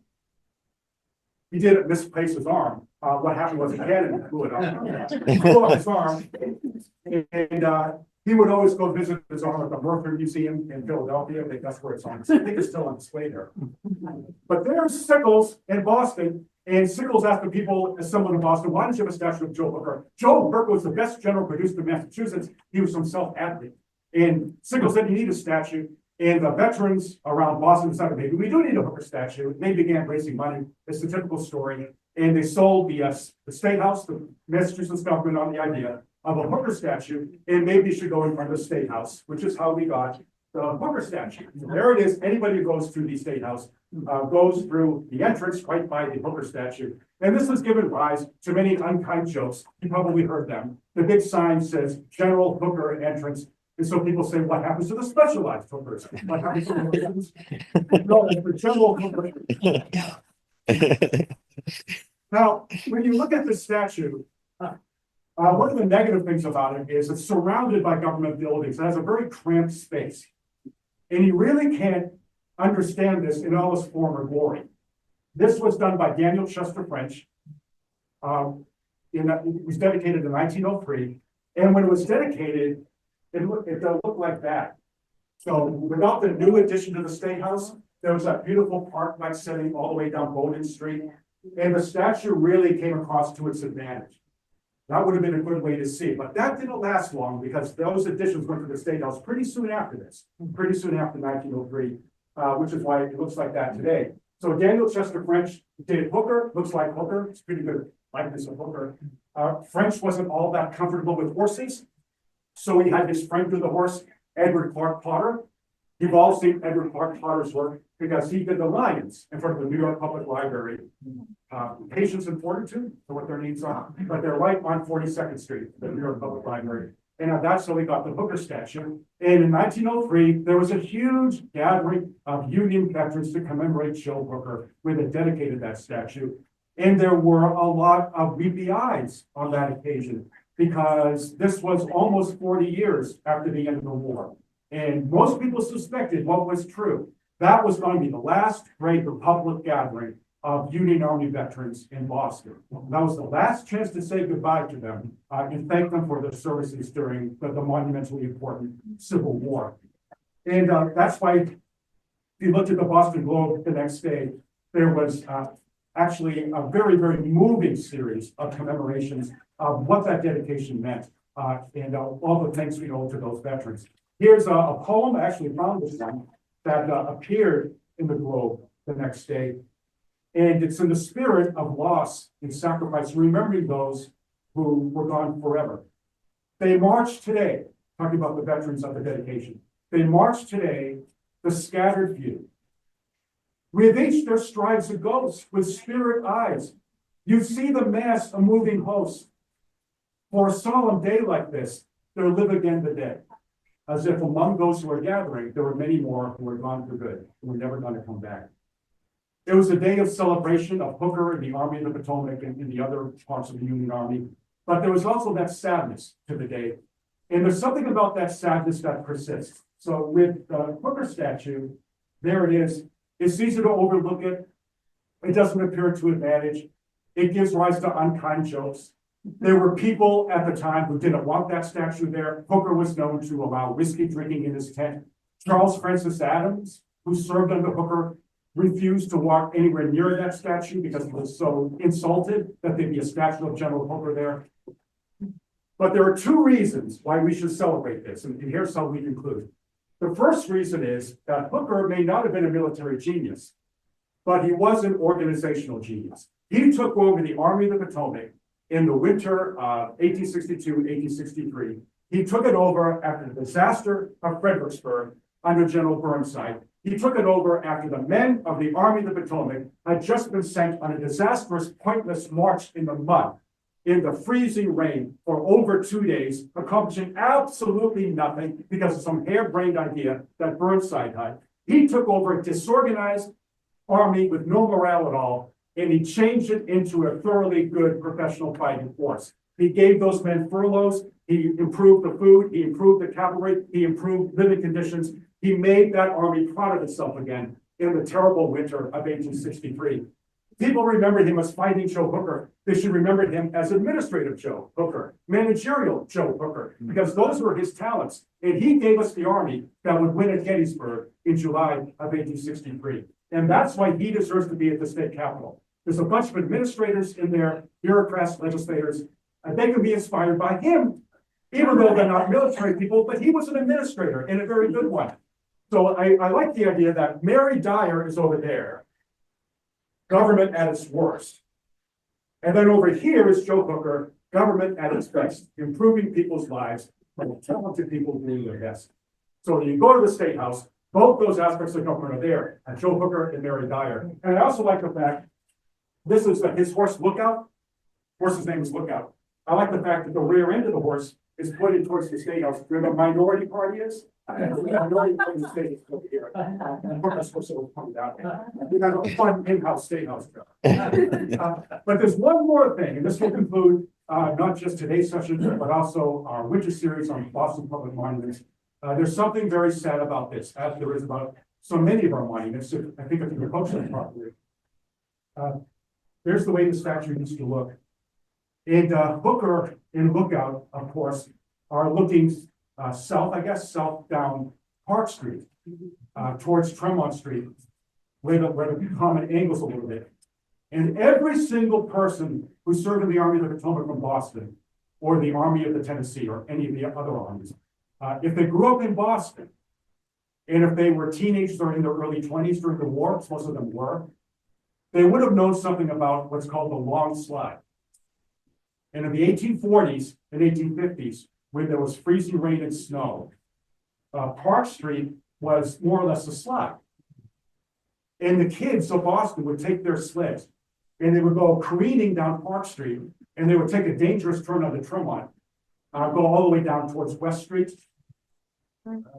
He did misplace his arm. What happened was a cannon blew it up. He blew up his arm. And he would always go visit his arm at the Mercury Museum in Philadelphia. I think that's where it's on. I think it's still on display there. But there's Sickles in Boston. And Sickles asked the people assembled in Boston, why don't you have a statue of Joe Hooker? Joe Hooker was the best general produced in Massachusetts. He was some self-athlete. And Sickles said, you need a statue. And the veterans around Boston decided, maybe we do need a Hooker statue. They began raising money. It's the typical story. And they sold the State House, the Massachusetts government, on the idea of a Hooker statue. And maybe it should go in front of the State House, which is how we got the Hooker statue. So there it is. Anybody who goes through the State House goes through the entrance right by the Hooker statue. And this has given rise to many unkind jokes. You probably heard them. The big sign says General Hooker entrance. And so people say, what happens to the specialized hookers? What happens to the no, it's the general hooker. Now, when you look at this statue, one of the negative things about it is it's surrounded by government buildings. It has a very cramped space. And you really can't understand this in all its form or glory. This was done by Daniel Chester French. It was dedicated in 1903. And when it was dedicated, it looked like that. So without the new addition to the State House, there was that beautiful park-like setting all the way down Bowden Street. And the statue really came across to its advantage. That would have been a good way to see, but that didn't last long because those additions went to the State House pretty soon after this, pretty soon after 1903, which is why it looks like that today. So Daniel Chester French did Hooker, looks like Hooker, it's pretty good likeness of Hooker. French wasn't all that comfortable with horses, so he had his friend do the horse, Edward Clark Potter. You've all seen Edward Clark Potter's work because he did the lions in front of the New York Public Library. Patience and fortitude for what their needs are, but they're right on 42nd Street, the New York Public Library. And that's how we got the Hooker statue. And in 1903, there was a huge gathering of Union veterans to commemorate Joe Hooker, where they dedicated that statue. And there were a lot of weepy eyes on that occasion because this was almost 40 years after the end of the war. And most people suspected what was true. That was going to be the last great public gathering of Union Army veterans in Boston. That was the last chance to say goodbye to them and thank them for their services during the monumentally important Civil War. And that's why, if you looked at the Boston Globe the next day, there was actually a very, very moving series of commemorations of what that dedication meant and all the thanks we owe to those veterans. Here's a poem, I actually found this one, that appeared in the Globe the next day. And it's in the spirit of loss and sacrifice, remembering those who were gone forever. They march today, talking about the veterans of the dedication. They march today, the scattered few. With each their strides a ghost, with spirit eyes. You see the mass a moving host. For a solemn day like this, there live again the dead. As if among those who are gathering, there were many more who were gone for good, who were never going to come back. It was a day of celebration of Hooker and the Army of the Potomac and the other parts of the Union Army. But there was also that sadness to the day. And there's something about that sadness that persists. So with the Hooker statue, there it is. It's easy to overlook it. It doesn't appear to advantage. It gives rise to unkind jokes. There were people at the time who didn't want that statue there. Hooker was known to allow whiskey drinking in his tent. Charles Francis Adams, who served under Hooker, refused to walk anywhere near that statue because he was so insulted that there'd be a statue of General Hooker there. But there are two reasons why we should celebrate this, and here's how we conclude. The first reason is that Hooker may not have been a military genius, but he was an organizational genius. He took over the Army of the Potomac in the winter of 1862, 1863. He took it over after the disaster of Fredericksburg under General Burnside. He took it over after the men of the Army of the Potomac had just been sent on a disastrous, pointless march in the mud, in the freezing rain for over 2 days, accomplishing absolutely nothing because of some harebrained idea that Burnside had. He took over a disorganized army with no morale at all, and he changed it into a thoroughly good professional fighting force. He gave those men furloughs, he improved the food, he improved the cavalry, he improved living conditions. He made that army proud of itself again in the terrible winter of 1863. People remember him as fighting Joe Hooker. They should remember him as administrative Joe Hooker, managerial Joe Hooker, because those were his talents. And he gave us the army that would win at Gettysburg in July of 1863. And that's why he deserves to be at the state capitol. There's a bunch of administrators in there, bureaucrats, legislators, and they can be inspired by him, even though they're not military people, but he was an administrator and a very good one. So I like the idea that Mary Dyer is over there, government at its worst. And then over here is Joe Hooker, government at its best, improving people's lives, but talented people doing their best. So when you go to the State House, both those aspects of government are there, and Joe Hooker and Mary Dyer. And I also like the fact, this is his horse Lookout. Horse's name is Lookout. I like the fact that the rear end of the horse is pointed towards the State House, where the minority party is. The minority party is staying over here. And Booker's supposed to come down. We got a fun in-house State House. But there's one more thing, and this will conclude not just today's session, but also our winter series on Boston Public Monuments. There's something very sad about this, as there is about so many of our monuments. I think if you approach them properly. There's the way the statue used to look. And Booker and Lookout, of course, are looking south, I guess, south down Park Street, towards Tremont Street, where the common angles a little bit. And every single person who served in the Army of the Potomac from Boston, or the Army of the Tennessee, or any of the other armies, if they grew up in Boston, and if they were teenagers or in their early 20s during the war, which most of them were, they would have known something about what's called the Long Slide. And in the 1840s and 1850s, when there was freezing rain and snow, Park Street was more or less a slide. And the kids of Boston would take their sleds and they would go careening down Park Street, and they would take a dangerous turn onto Tremont, go all the way down towards West Street.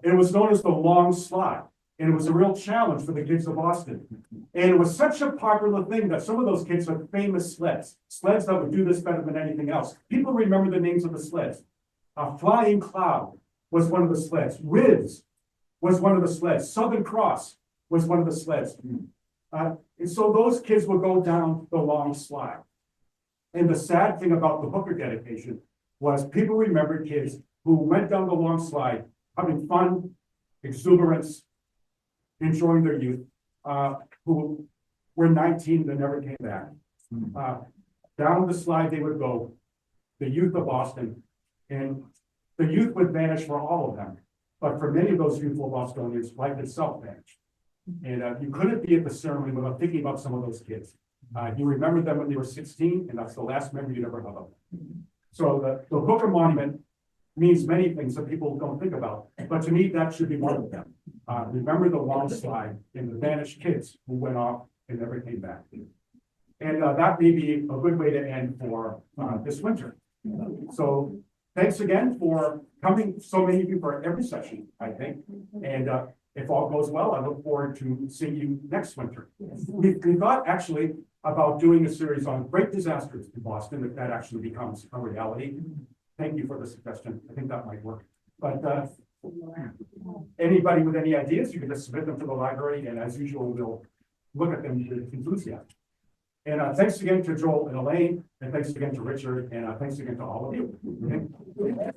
It was known as the Long Slide, and it was a real challenge for the kids of Boston. And it was such a popular thing that some of those kids had famous sleds that would do this better than anything else. People remember the names of the sleds. Flying Cloud was one of the sleds. Riz was one of the sleds. Southern Cross was one of the sleds. And so those kids would go down the Long Slide. And the sad thing about the Booker dedication was people remembered kids who went down the Long Slide having fun, exuberance, enjoying their youth, who were 19 and never came back. Down the slide they would go, the youth of Boston, and the youth would vanish for all of them. But for many of those youthful Bostonians, life itself vanished. And you couldn't be at the ceremony without thinking about some of those kids. You remember them when they were 16, and that's the last memory you'd ever have of them. So the Booker Monument means many things that people don't think about, but to me, that should be one of them. Remember the Long Slide and the vanished kids who went off and never came back. And that may be a good way to end for this winter. So thanks again for coming, so many of you for every session, I think. And if all goes well, I look forward to seeing you next winter. We thought actually about doing a series on great disasters in Boston, if that actually becomes a reality. Thank you for the suggestion. I think that might work. But anybody with any ideas, you can just submit them to the library, and as usual, we'll look at them with enthusiasm. And thanks again to Joel and Elaine, and thanks again to Richard, and thanks again to all of you. Okay?